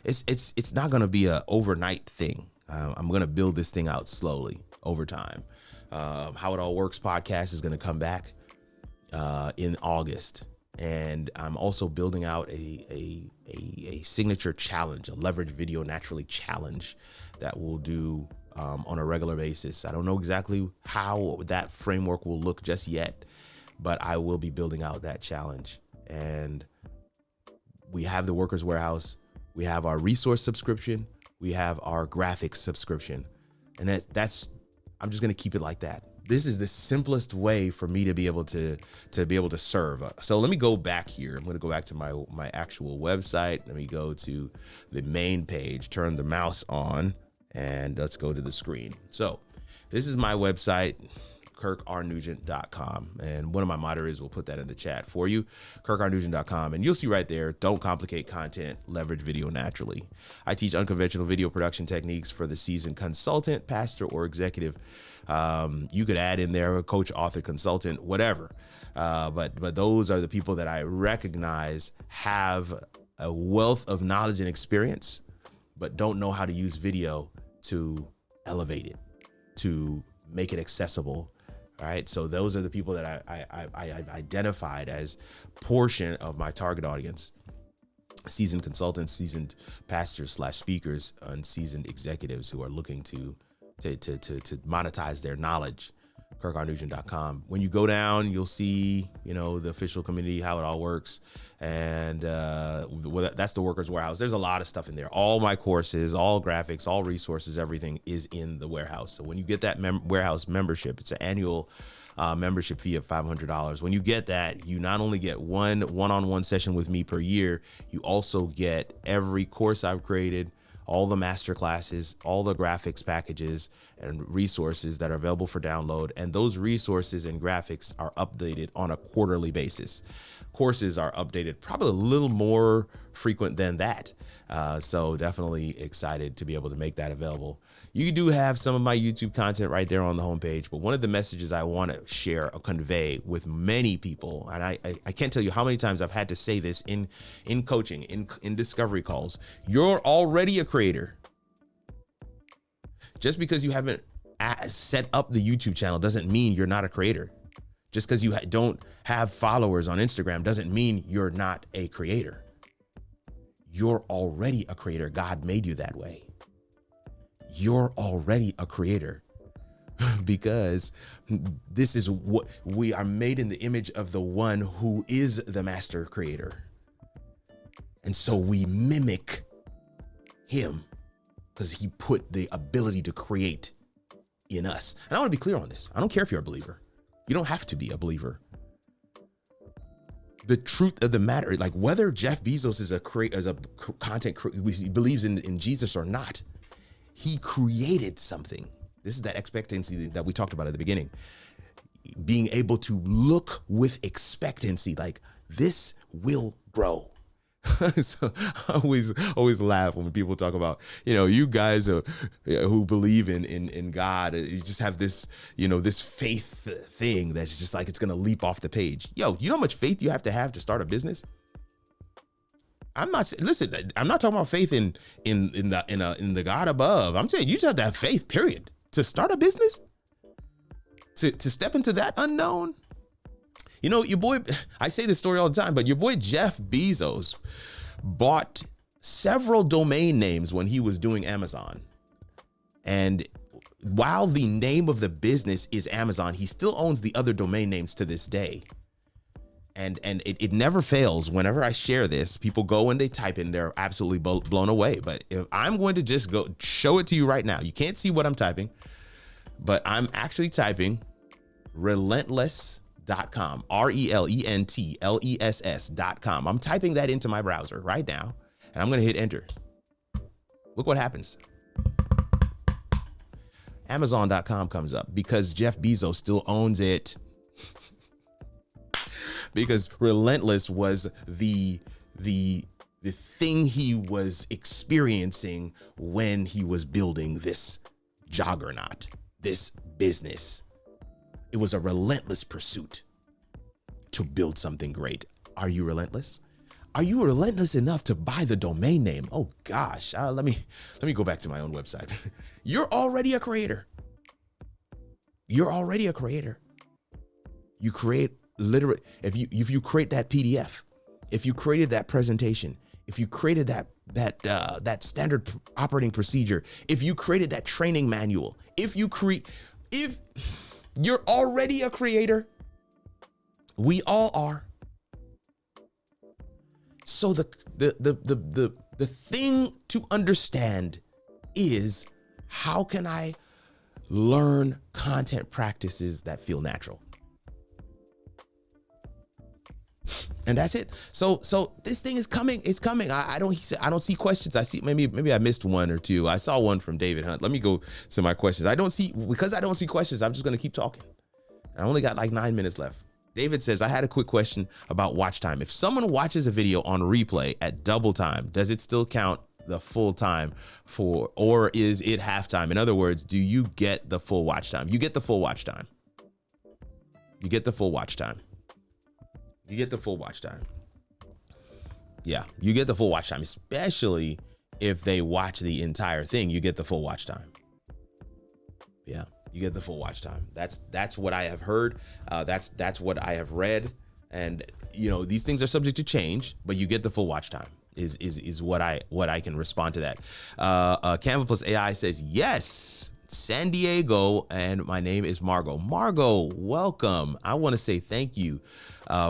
It's not going to be a overnight thing. I'm going to build this thing out slowly over time. How It All Works podcast is going to come back in August, and I'm also building out a signature challenge, a leverage video naturally challenge that we'll do on a regular basis. I don't know exactly how that framework will look just yet, but I will be building out that challenge. And we have the Workers Warehouse, we have our resource subscription, we have our graphics subscription. And that's I'm just going to keep it like that. This is the simplest way for me to be able to serve. So let me go back here. I'm going to go back to my actual website. Let me go to the main page, turn the mouse on, and let's go to the screen. So this is my website, KirkRNugent.com. And one of my moderators will put that in the chat for you, KirkRNugent.com. And you'll see right there, don't complicate content, leverage video naturally. I teach unconventional video production techniques for the seasoned consultant, pastor, or executive. You could add in there a coach, author, consultant, whatever. But those are the people that I recognize have a wealth of knowledge and experience, but don't know how to use video to elevate it, to make it accessible. All right. So those are the people that I identified as portion of my target audience: seasoned consultants, seasoned pastors / speakers, and seasoned executives who are looking to monetize their knowledge. KirkRNugent.com. When you go down, you'll see, the official community, how it all works. And that's the Workers Warehouse. There's a lot of stuff in there. All my courses, all graphics, all resources, everything is in the warehouse. So when you get that warehouse membership, it's an annual membership fee of $500. When you get that, you not only get one-on-one session with me per year, you also get every course I've created, all the master classes, all the graphics packages and resources that are available for download. And those resources and graphics are updated on a quarterly basis. Courses are updated probably a little more frequent than that. So definitely excited to be able to make that available. You do have some of my YouTube content right there on the homepage, but one of the messages I want to share or convey with many people, and I can't tell you how many times I've had to say this in coaching, in discovery calls: you're already a creator. Just because you haven't set up the YouTube channel doesn't mean you're not a creator. Just because you don't have followers on Instagram doesn't mean you're not a creator. You're already a creator. God made you that way. You're already a creator because this is what we are made in the image of the one who is the master creator. And so we mimic him because he put the ability to create in us. And I want to be clear on this. I don't care if you're a believer. You don't have to be a believer. The truth of the matter, like whether Jeff Bezos is he believes in Jesus or not, he created something. This is that expectancy that we talked about at the beginning. Being able to look with expectancy, like this will grow. So I always laugh when people talk about, you guys who believe in God, you just have this, this faith thing that's just like it's going to leap off the page. Yo, you know how much faith you have to start a business? I'm not talking about faith in the God above. I'm saying you just have to have faith, period, to start a business, to step into that unknown. Your boy, I say this story all the time, but your boy Jeff Bezos bought several domain names when he was doing Amazon. And while the name of the business is Amazon, he still owns the other domain names to this day. And it never fails. Whenever I share this, people go and they type in, they're absolutely blown away. But if I'm going to just go show it to you right now, you can't see what I'm typing, but I'm actually typing relentless.com, RELENTLESS.com. I'm typing that into my browser right now, and I'm going to hit enter. Look what happens. Amazon.com comes up because Jeff Bezos still owns it. Because Relentless was the thing he was experiencing when he was building this juggernaut, this business. It was a relentless pursuit to build something great. Are you relentless? Are you relentless enough to buy the domain name? Oh gosh, let me go back to my own website. You're already a creator. You're already a creator. You create literally, if you create that PDF, if you created that presentation, if you created that standard operating procedure, if you created that training manual, if you're already a creator, We all are. So the thing to understand is, how can I learn content practices that feel natural? And that's it. So this thing is coming. It's coming. I don't see questions. I see maybe I missed one or two. I saw one from David Hunt. Let me go to my questions. Because I don't see questions, I'm just going to keep talking. I only got like 9 minutes left. David says, I had a quick question about watch time. If someone watches a video on replay at double time, does it still count the full time or is it halftime? In other words, do you get the full watch time? You get the full watch time. You get the full watch time. You get the full watch time. Yeah, you get the full watch time, especially if they watch the entire thing. You get the full watch time. Yeah, you get the full watch time. That's what I have heard. That's what I have read. And these things are subject to change, but you get the full watch time. Is what I can respond to that. Canva plus AI says yes. San Diego, and my name is Margot. Margot, welcome. I want to say thank you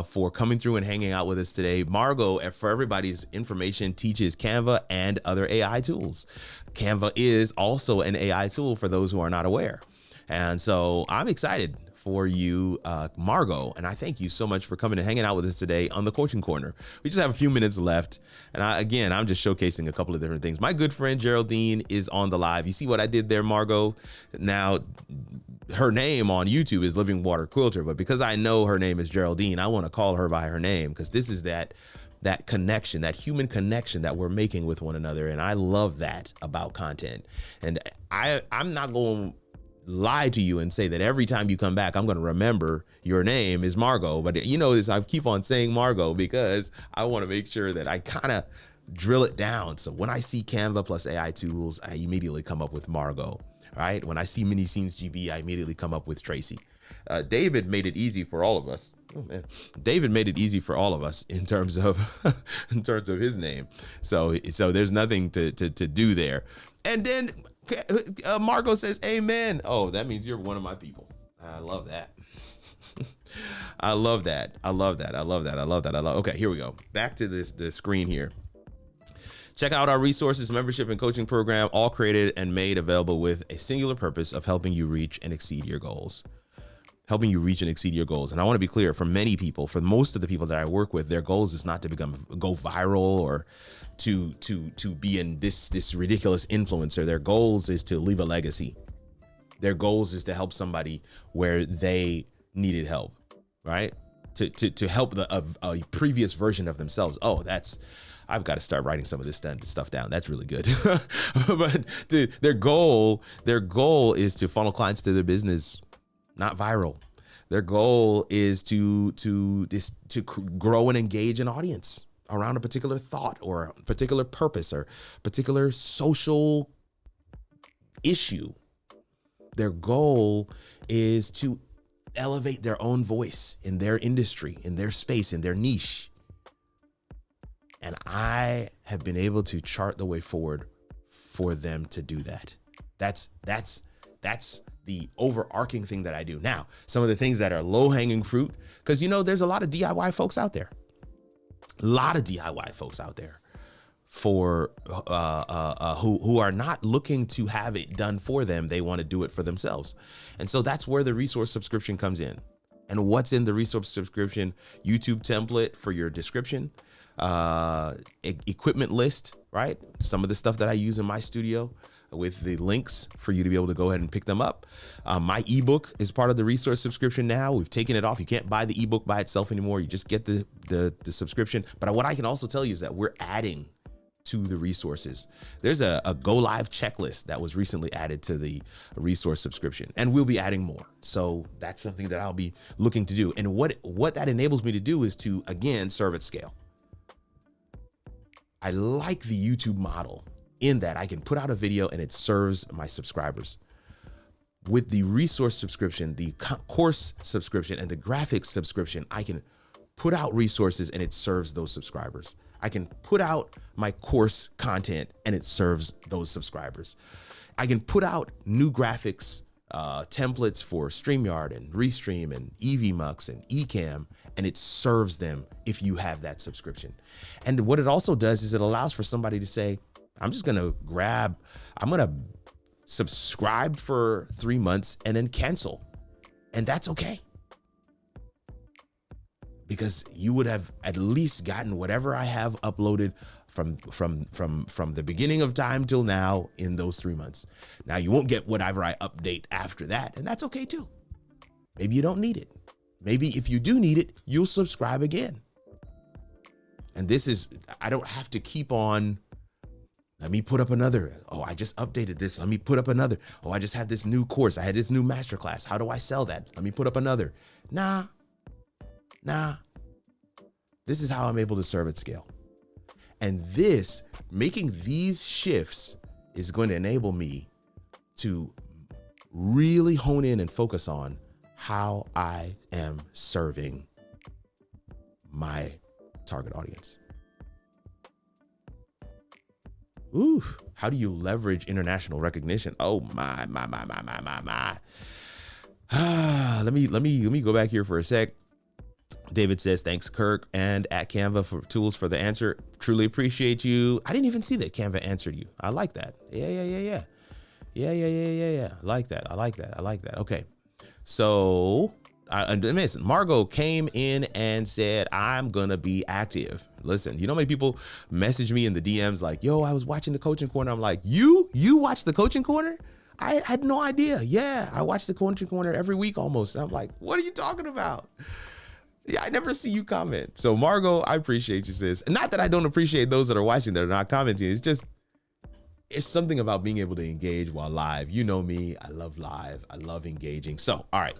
for coming through and hanging out with us today. Margot, for everybody's information, teaches Canva and other AI tools. Canva is also an AI tool for those who are not aware. And so I'm excited for you, Margot, and I thank you so much for coming and hanging out with us today on the Coaching Corner. We just have a few minutes left, and I'm just showcasing a couple of different things. My good friend Geraldine is on the live. You see what I did there, Margot? Now, her name on YouTube is Living Water Quilter, but because I know her name is Geraldine, I want to call her by her name because this is that connection, that human connection that we're making with one another, and I love that about content. And I'm not going to lie to you and say that every time you come back, I'm going to remember your name is Margot. But I keep on saying Margot because I want to make sure that I kind of drill it down. So when I see Canva plus AI tools, I immediately come up with Margot, right? When I see Mini Scenes GB, I immediately come up with Tracy. David made it easy for all of us. Oh man, David made it easy for all of us in terms of his name. So there's nothing to do there. And then Margot says, amen. Oh, that means you're one of my people. I love that. I love that. Okay, here we go. Back to the screen here. Check out our resources, membership, and coaching program, all created and made available with a singular purpose of helping you reach and exceed your goals. And I want to be clear, for many people, for most of the people that I work with, their goals is not to go viral or to be in this ridiculous influencer. Their goals is to leave a legacy. Their goals is to help somebody where they needed help, right? To help a previous version of themselves. Oh, I've got to start writing some of this stuff down. That's really good. But their goal is to funnel clients to their business, not viral. Their goal is to grow and engage an audience around a particular thought or a particular purpose or particular social issue. Their goal is to elevate their own voice in their industry, in their space, in their niche. And I have been able to chart the way forward for them to do that. That's the overarching thing that I do. Now, some of the things that are low-hanging fruit, because there's a lot of DIY folks out there. For who are not looking to have it done for them. They want to do it for themselves. And so that's where the resource subscription comes in. And what's in the resource subscription? YouTube template for your description, equipment list, right? Some of the stuff that I use in my studio with the links for you to be able to go ahead and pick them up. My ebook is part of the resource subscription now. We've taken it off. You can't buy the ebook by itself anymore. You just get the subscription. But what I can also tell you is that we're adding to the resources. There's a go live checklist that was recently added to the resource subscription, and we'll be adding more. So that's something that I'll be looking to do. And what that enables me to do is to, again, serve at scale. I like the YouTube model in that I can put out a video and it serves my subscribers. With the resource subscription, the course subscription, and the graphics subscription, I can put out resources and it serves those subscribers. I can put out my course content and it serves those subscribers. I can put out new graphics, templates for StreamYard and Restream and EVMux and Ecamm, and it serves them if you have that subscription. And what it also does is it allows for somebody to say, I'm going to subscribe for 3 months and then cancel. And that's okay. Because you would have at least gotten whatever I have uploaded from the beginning of time till now in those 3 months. Now you won't get whatever I update after that, and that's okay too. Maybe you don't need it. Maybe if you do need it, you'll subscribe again. And I don't have to keep on, let me put up another. Oh, I just updated this. Let me put up another. Oh, I just had this new course. I had this new masterclass. How do I sell that? Let me put up another. Nah. This is how I'm able to serve at scale. And making these shifts is going to enable me to really hone in and focus on how I am serving my target audience. Ooh, how do you leverage international recognition? Oh my. Let me go back here for a sec. David says, thanks, Kirk and at Canva for tools for the answer. Truly appreciate you. I didn't even see that Canva answered you. I like that. Yeah. I like that. Okay. So Margot came in and said, I'm going to be active. Listen, you know how many people message me in the DMs like, yo, I was watching the coaching corner. I'm like, you watch the coaching corner? I had no idea. Yeah, I watch the coaching corner every week almost. And I'm like, what are you talking about? Yeah, I never see you comment. So Margot, I appreciate you, sis. And not that I don't appreciate those that are watching that are not commenting. It's something about being able to engage while live. You know me, I love live. I love engaging. So, all right.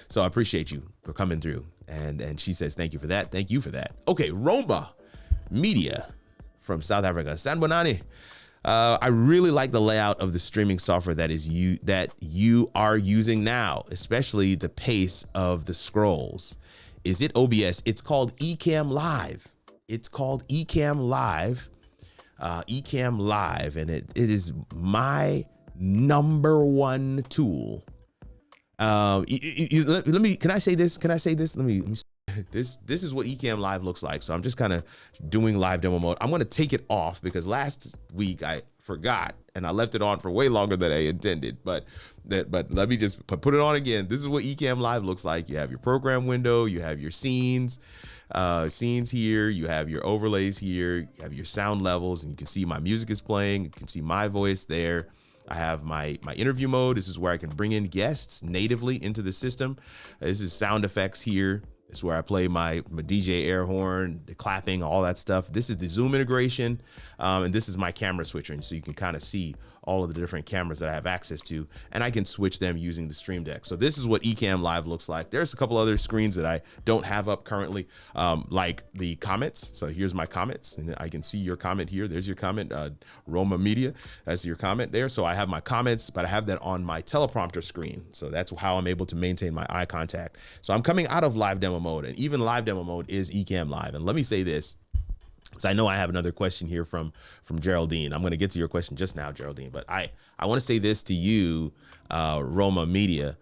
So I appreciate you for coming through. And she says, thank you for that. Thank you for that. Okay, Roma Media from South Africa. Sanbonani. I really like the layout of the streaming software that you are using now, especially the pace of the scrolls. Is it OBS? It's called Ecamm Live. Ecamm Live, and it is my number one tool. Can I say this? This is what Ecamm Live looks like. So I'm just kind of doing live demo mode. I'm going to take it off because last week I forgot and I left it on for way longer than I intended. But let me just put it on again. This is what Ecamm Live looks like. You have your program window, you have your scenes here, you have your overlays here, you have your sound levels, and you can see my music is playing. You can see my voice there. I have my interview mode. This is where I can bring in guests natively into the system. This is sound effects here. This is where I play my DJ air horn, the clapping, all that stuff. This is the Zoom integration, and this is my camera switcher. So you can kind of see all of the different cameras that I have access to, and I can switch them using the Stream Deck. So this is what Ecamm Live looks like. There's a couple other screens that I don't have up currently, like the comments. So here's my comments, and I can see your comment here. There's your comment, Roma Media. That's your comment there. So I have my comments, but I have that on my teleprompter screen. So that's how I'm able to maintain my eye contact. So I'm coming out of live demo mode, and even live demo mode is Ecamm Live. And let me say this, because I know I have another question here from Geraldine. I'm going to get to your question just now, Geraldine, but I want to say this to you, Roma Media.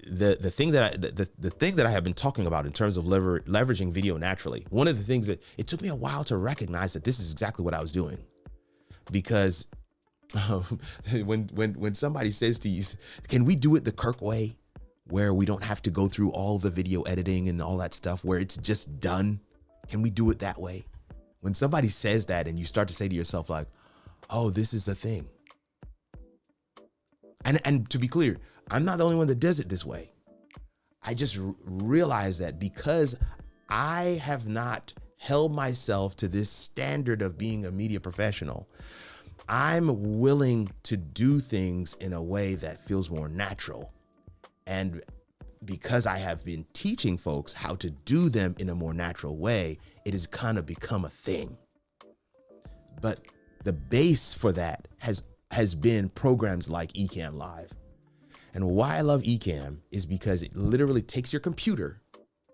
The thing that I have been talking about in terms of leveraging video naturally, one of the things that it took me a while to recognize that this is exactly what I was doing, because when somebody says to you, can we do it the Kirk way, where we don't have to go through all the video editing and all that stuff, where it's just done? Can we do it that way? When somebody says that and you start to say to yourself like, oh, this is a thing. And to be clear, I'm not the only one that does it this way. I just realized that because I have not held myself to this standard of being a media professional, I'm willing to do things in a way that feels more natural. And because I have been teaching folks how to do them in a more natural way, it has kind of become a thing. But the base for that has been programs like Ecamm Live. And why I love Ecamm is because it literally takes your computer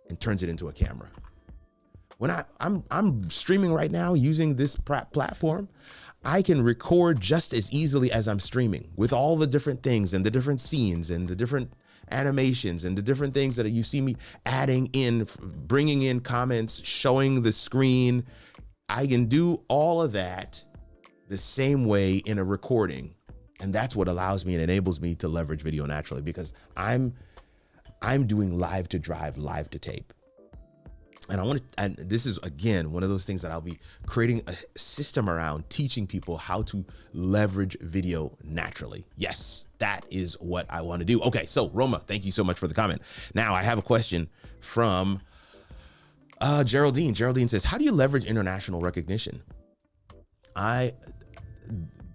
and turns it into a camera. When I'm streaming right now using this platform, I can record just as easily as I'm streaming with all the different things and the different scenes and the different animations and the different things that you see me adding in, bringing in comments, showing the screen. I can do all of that the same way in a recording. And that's what allows me and enables me to leverage video naturally, because I'm doing live to drive, live to tape. And this is, again, one of those things that I'll be creating a system around, teaching people how to leverage video naturally. Yes, that is what I want to do. Okay, so Roma, thank you so much for the comment. Now I have a question from Geraldine. Geraldine says, how do you leverage international recognition? I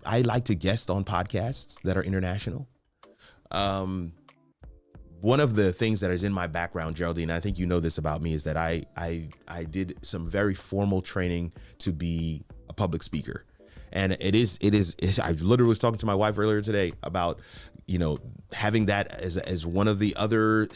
like to guest on podcasts that are international. One of the things that is in my background, Geraldine, I think you know this about me, is that I did some very formal training to be a public speaker. And it is, I literally was talking to my wife earlier today about, having that as one of the other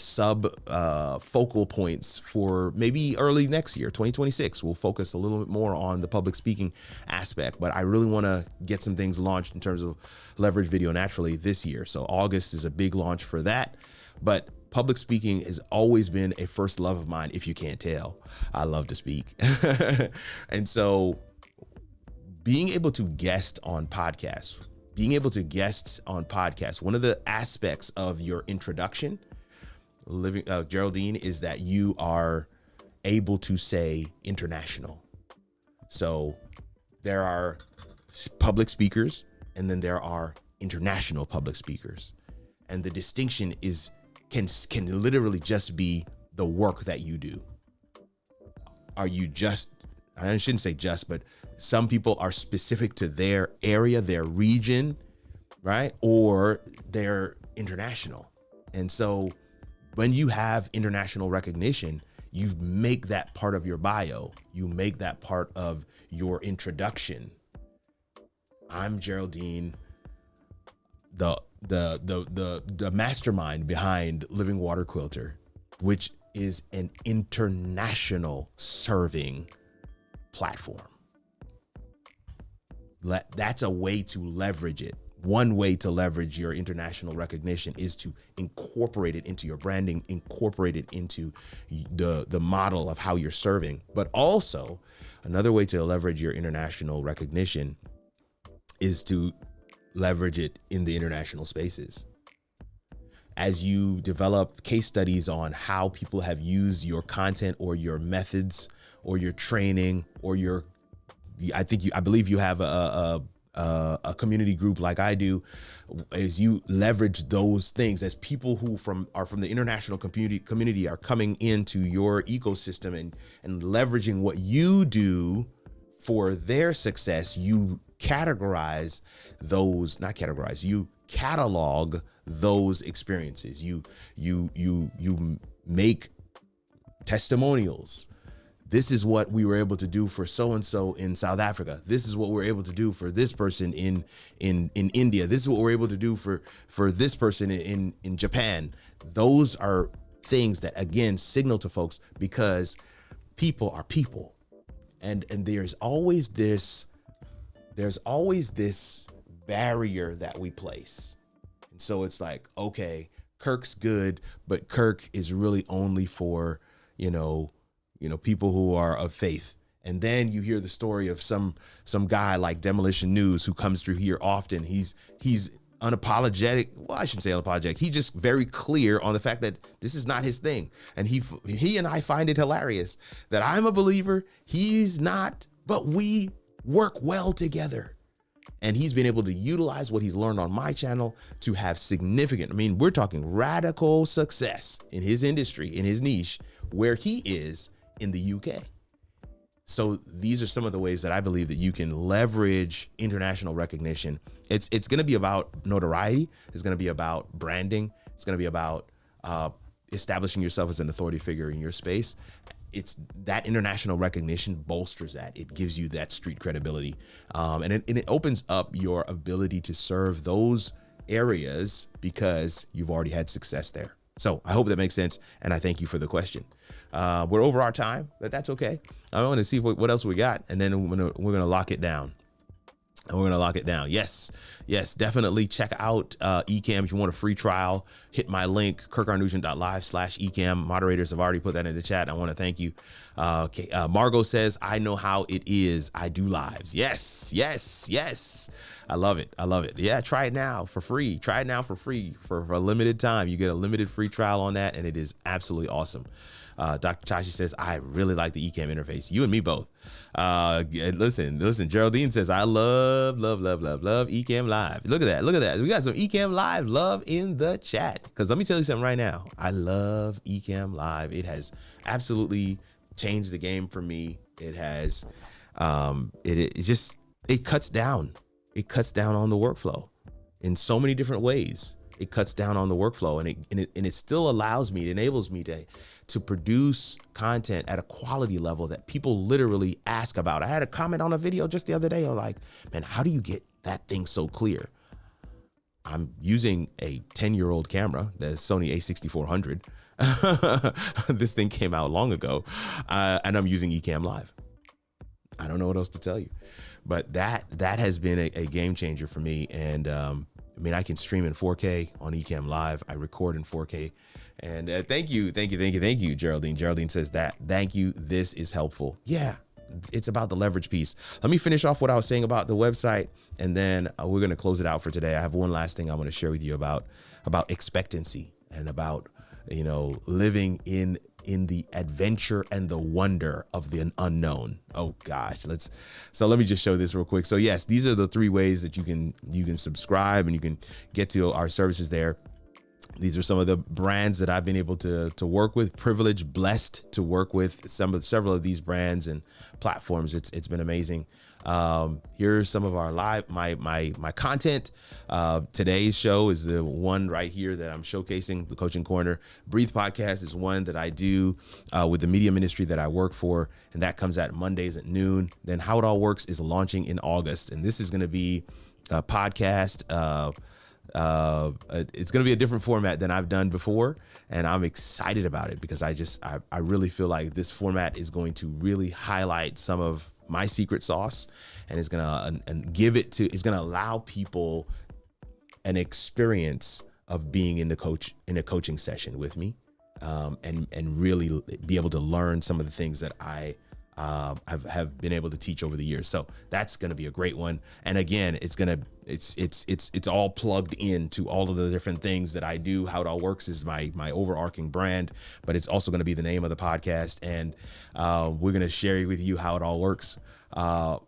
focal points for maybe early next year, 2026. We'll focus a little bit more on the public speaking aspect, but I really want to get some things launched in terms of leverage video naturally this year. So August is a big launch for that. But public speaking has always been a first love of mine, if you can't tell. I love to speak. And so being able to guest on podcasts, one of the aspects of your introduction, Geraldine, is that you are able to say international. So there are public speakers, and then there are international public speakers. And the distinction can literally just be the work that you do. Are you just, I shouldn't say just, but some people are specific to their area, their region, right? Or they're international. And so when you have international recognition, you make that part of your bio. You make that part of your introduction. I'm Geraldine, the mastermind behind Living Water Quilter, which is an international serving platform. That's a way to leverage it. One way to leverage your international recognition is to incorporate it into your branding, incorporate it into the model of how you're serving. But also another way to leverage your international recognition is to leverage it in the international spaces. As you develop case studies on how people have used your content or your methods or your training or I believe you have a community group like I do, as you leverage those things, as people who are from the international community are coming into your ecosystem and leveraging what you do for their success, you catalog those experiences. You make testimonials. This is what we were able to do for so-and-so in South Africa. This is what we're able to do for this person in India. This is what we're able to do for this person in Japan. Those are things that, again, signal to folks, because people are people. And there's always this barrier that we place. And so it's like, okay, Kirk's good, but Kirk is really only for, people who are of faith. And then you hear the story of some guy like Demolition News who comes through here often. He's unapologetic. Well, I shouldn't say unapologetic. He's just very clear on the fact that this is not his thing. And he and I find it hilarious that I'm a believer, he's not, but we work well together. And he's been able to utilize what he's learned on my channel to have significant, we're talking radical success in his industry, in his niche, where he is in the UK. So these are some of the ways that I believe that you can leverage international recognition. It's going to be about notoriety. It's going to be about branding. It's going to be about establishing yourself as an authority figure in your space. It's that international recognition bolsters that. It gives you that street credibility. And it opens up your ability to serve those areas because you've already had success there. So I hope that makes sense. And I thank you for the question. We're over our time, but that's okay. I want to see what else we got. And then we're going to lock it down. And we're going to lock it down. Yes, definitely check out Ecamm if you want a free trial. Hit my link, kirkarnugent.live/Ecamm. Moderators have already put that in the chat. I want to thank you. Margot says, I know how it is. I do lives. Yes. I love it. Yeah, try it now for free. For a limited time. You get a limited free trial on that, and it is absolutely awesome. Dr. Tashi says, I really like the Ecamm interface. You and me both. Listen, Geraldine says, I love Ecamm Live. Look at that. We got some Ecamm Live love in the chat. Because let me tell you something right now. I love Ecamm Live. It has absolutely changed the game for me. It has, it cuts down. It cuts down on the workflow in so many different ways. It cuts down on the workflow, and it still allows me, it enables me to produce content at a quality level that people literally ask about. I had a comment on a video just the other day. I'm like, man, how do you get that thing so clear? I'm using a 10-year-old camera, the Sony a6400. This thing came out long ago, and I'm using Ecamm Live. I don't know what else to tell you, but that has been a game changer for me. And I mean, I can stream in 4K on Ecamm Live. I record in 4K. And thank you, Geraldine. Geraldine says that. Thank you. This is helpful. Yeah, it's about the leverage piece. Let me finish off what I was saying about the website, and then we're going to close it out for today. I have one last thing I want to share with you about expectancy and about, living in the adventure and the wonder of the unknown. Oh gosh, let me just show this real quick. So yes, these are the 3 ways that you can subscribe and you can get to our services there. These are some of the brands that I've been able to work with, privileged, blessed to work with several of these brands and platforms. It's been amazing. Here's some of our my content. Today's show is the one right here that I'm showcasing, the Coaching Corner. Breathe podcast is one that I do with the media ministry that I work for, and that comes out Mondays at noon. Then How It All Works is launching in August, and this is going to be a podcast. It's going to be a different format than I've done before, and I'm excited about it because I really feel like this format is going to really highlight some of my secret sauce, and is going to allow people an experience of being in a coaching session with me, and really be able to learn some of the things that I have been able to teach over the years. So that's going to be a great one. And again, it's all plugged into all of the different things that I do. How It All Works is my overarching brand, but it's also going to be the name of the podcast. And we're going to share with you how it all works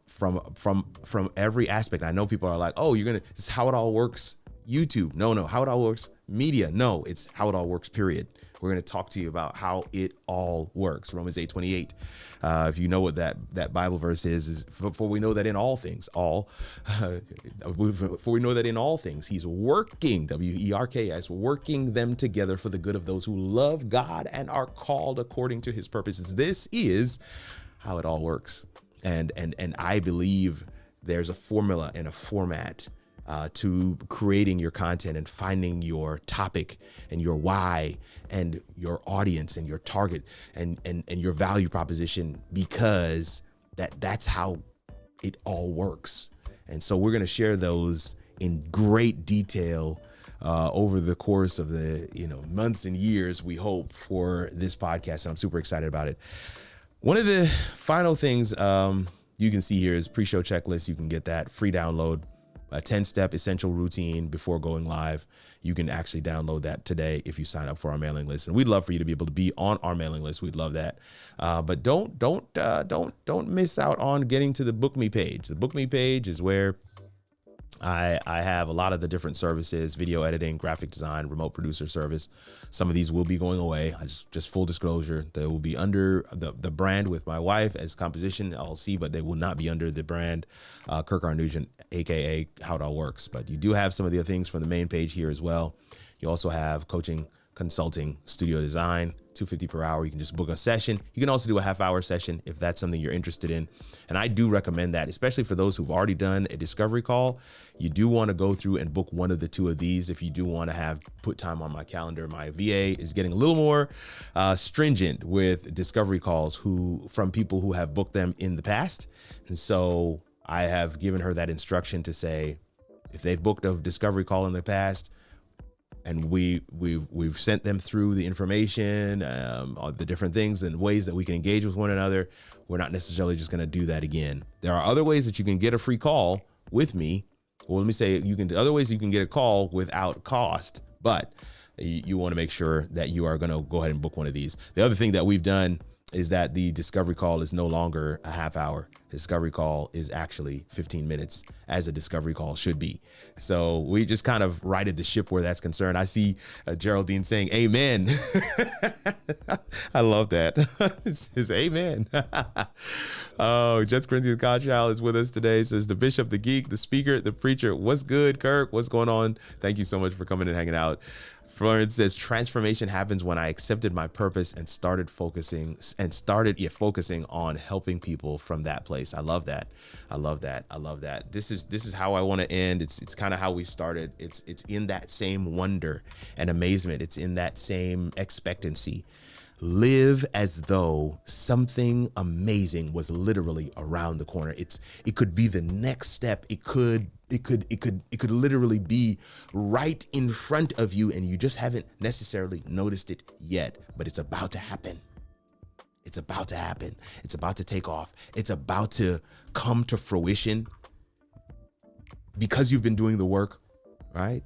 from every aspect. I know people are like, oh, it's How It All Works YouTube. No, How It All Works media. No, it's How It All Works, period. We're going to talk to you about how it all works. Romans 8:28. If you know what that Bible verse is for we know that in all things, he's working, WERKS, working them together for the good of those who love God and are called according to his purposes. This is how it all works. And I believe there's a formula and a format to creating your content and finding your topic and your why and your audience and your target and your value proposition, because that's how it all works. And so we're going to share those in great detail over the course of the months and years, we hope, for this podcast. And I'm super excited about it. One of the final things you can see here is pre-show checklist. You can get that free download. A 10-step essential routine before going live. You can actually download that today if you sign up for our mailing list, and we'd love for you to be able to be on our mailing list. We'd love that. But don't miss out on getting to the Book Me page. The Book Me page is where I have a lot of the different services: video editing, graphic design, remote producer service. Some of these will be going away. Just full disclosure, they will be under the brand with my wife as Composition LLC, but they will not be under the brand Kirk R. Nugent, aka How It All Works. But you do have some of the other things from the main page here as well. You also have coaching, consulting, studio design, $250 per hour. You can just book a session. You can also do a half-hour session if that's something you're interested in. And I do recommend that, especially for those who've already done a discovery call. You do want to go through and book one of the two of these if you do want to put time on my calendar. My VA is getting a little more stringent with discovery calls from people who have booked them in the past. And so I have given her that instruction to say, if they've booked a discovery call in the past and we've sent them through the information, the different things and ways that we can engage with one another, we're not necessarily just going to do that again. There are other ways that you can get a free call with me. Well, let me say, other ways you can get a call without cost, but you want to make sure that you are going to go ahead and book one of these. The other thing that we've done is that the discovery call is no longer a half hour. Discovery call is actually 15 minutes, as a discovery call should be. So we just kind of righted the ship where that's concerned. I see Geraldine saying amen. I love that. It's amen. Oh, Jets Corinthians Godchild is with us today. Says the bishop, the geek, the speaker, the preacher. What's good, Kirk? What's going on? Thank you so much for coming and hanging out. Florence says transformation happens when I accepted my purpose and started focusing on helping people from that place. I love that. I love that. I love that. This is how I want to end. It's kind of how we started. It's in that same wonder and amazement. It's in that same expectancy. Live as though something amazing was literally around the corner. It could be the next step. It could literally be right in front of you and you just haven't necessarily noticed it yet, but it's about to happen. It's about to happen. It's about to take off. It's about to come to fruition because you've been doing the work, right?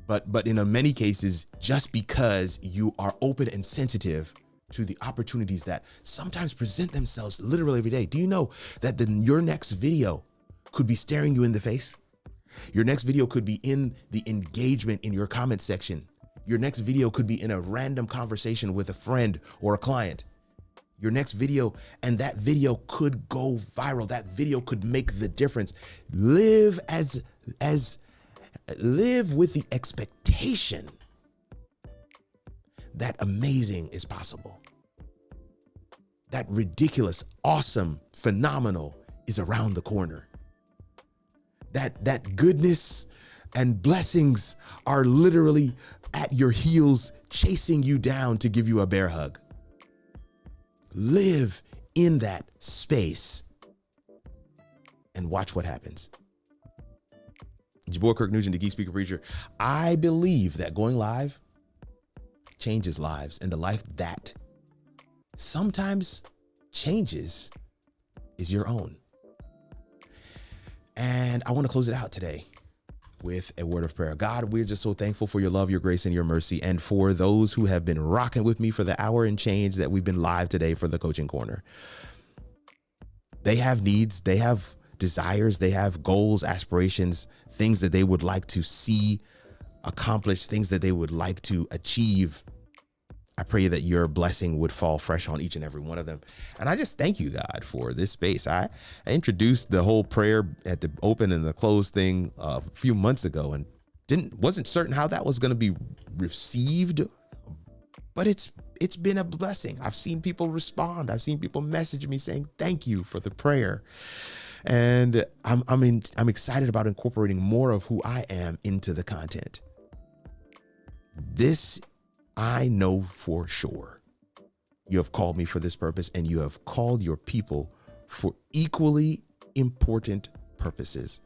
But in many cases, just because you are open and sensitive to the opportunities that sometimes present themselves literally every day. Do you know that your next video could be staring you in the face? Your next video could be in the engagement in your comment section. Your next video could be in a random conversation with a friend or a client. Your next video, and that video could go viral. That video could make the difference. Live with the expectation that amazing is possible. That ridiculous, awesome, phenomenal is around the corner. That goodness and blessings are literally at your heels, chasing you down to give you a bear hug. Live in that space and watch what happens. It's your boy Kirk Nugent, the Geek Speaker Preacher. I believe that going live changes lives, and the life that sometimes changes is your own. And I want to close it out today with a word of prayer. God, we're just so thankful for your love, your grace, and your mercy, and for those who have been rocking with me for the hour and change that we've been live today for the Coaching Corner. They have needs, they have desires, they have goals, aspirations, things that they would like to see accomplished, things that they would like to achieve. I pray that your blessing would fall fresh on each and every one of them. And I just thank you, God, for this space. I introduced the whole prayer at the open and the close thing a few months ago and wasn't certain how that was going to be received, but it's been a blessing. I've seen people respond. I've seen people message me saying, thank you for the prayer. And I'm excited about incorporating more of who I am into the content. This I know for sure. You have called me for this purpose, and you have called your people for equally important purposes.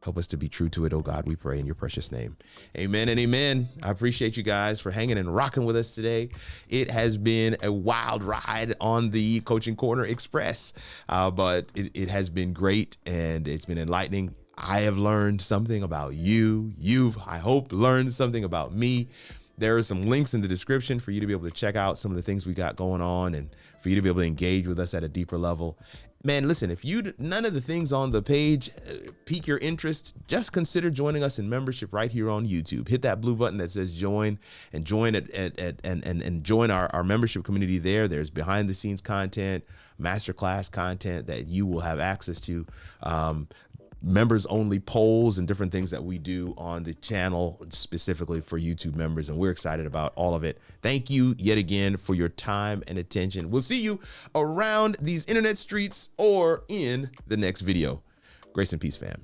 Help us to be true to it, oh God, we pray in your precious name. Amen and amen. I appreciate you guys for hanging and rocking with us today. It has been a wild ride on the Coaching Corner Express, but it has been great and it's been enlightening. I have learned something about you. You've, I hope, learned something about me. There are some links in the description for you to be able to check out some of the things we got going on and for you to be able to engage with us at a deeper level. Man, listen, if none of the things on the page pique your interest, just consider joining us in membership right here on YouTube. Hit that blue button that says join and join and join our membership community there. There's behind the scenes content, masterclass content that you will have access to. Members only polls and different things that we do on the channel specifically for YouTube members. And we're excited about all of it. Thank you yet again for your time and attention. We'll see you around these internet streets or in the next video. Grace and peace, fam.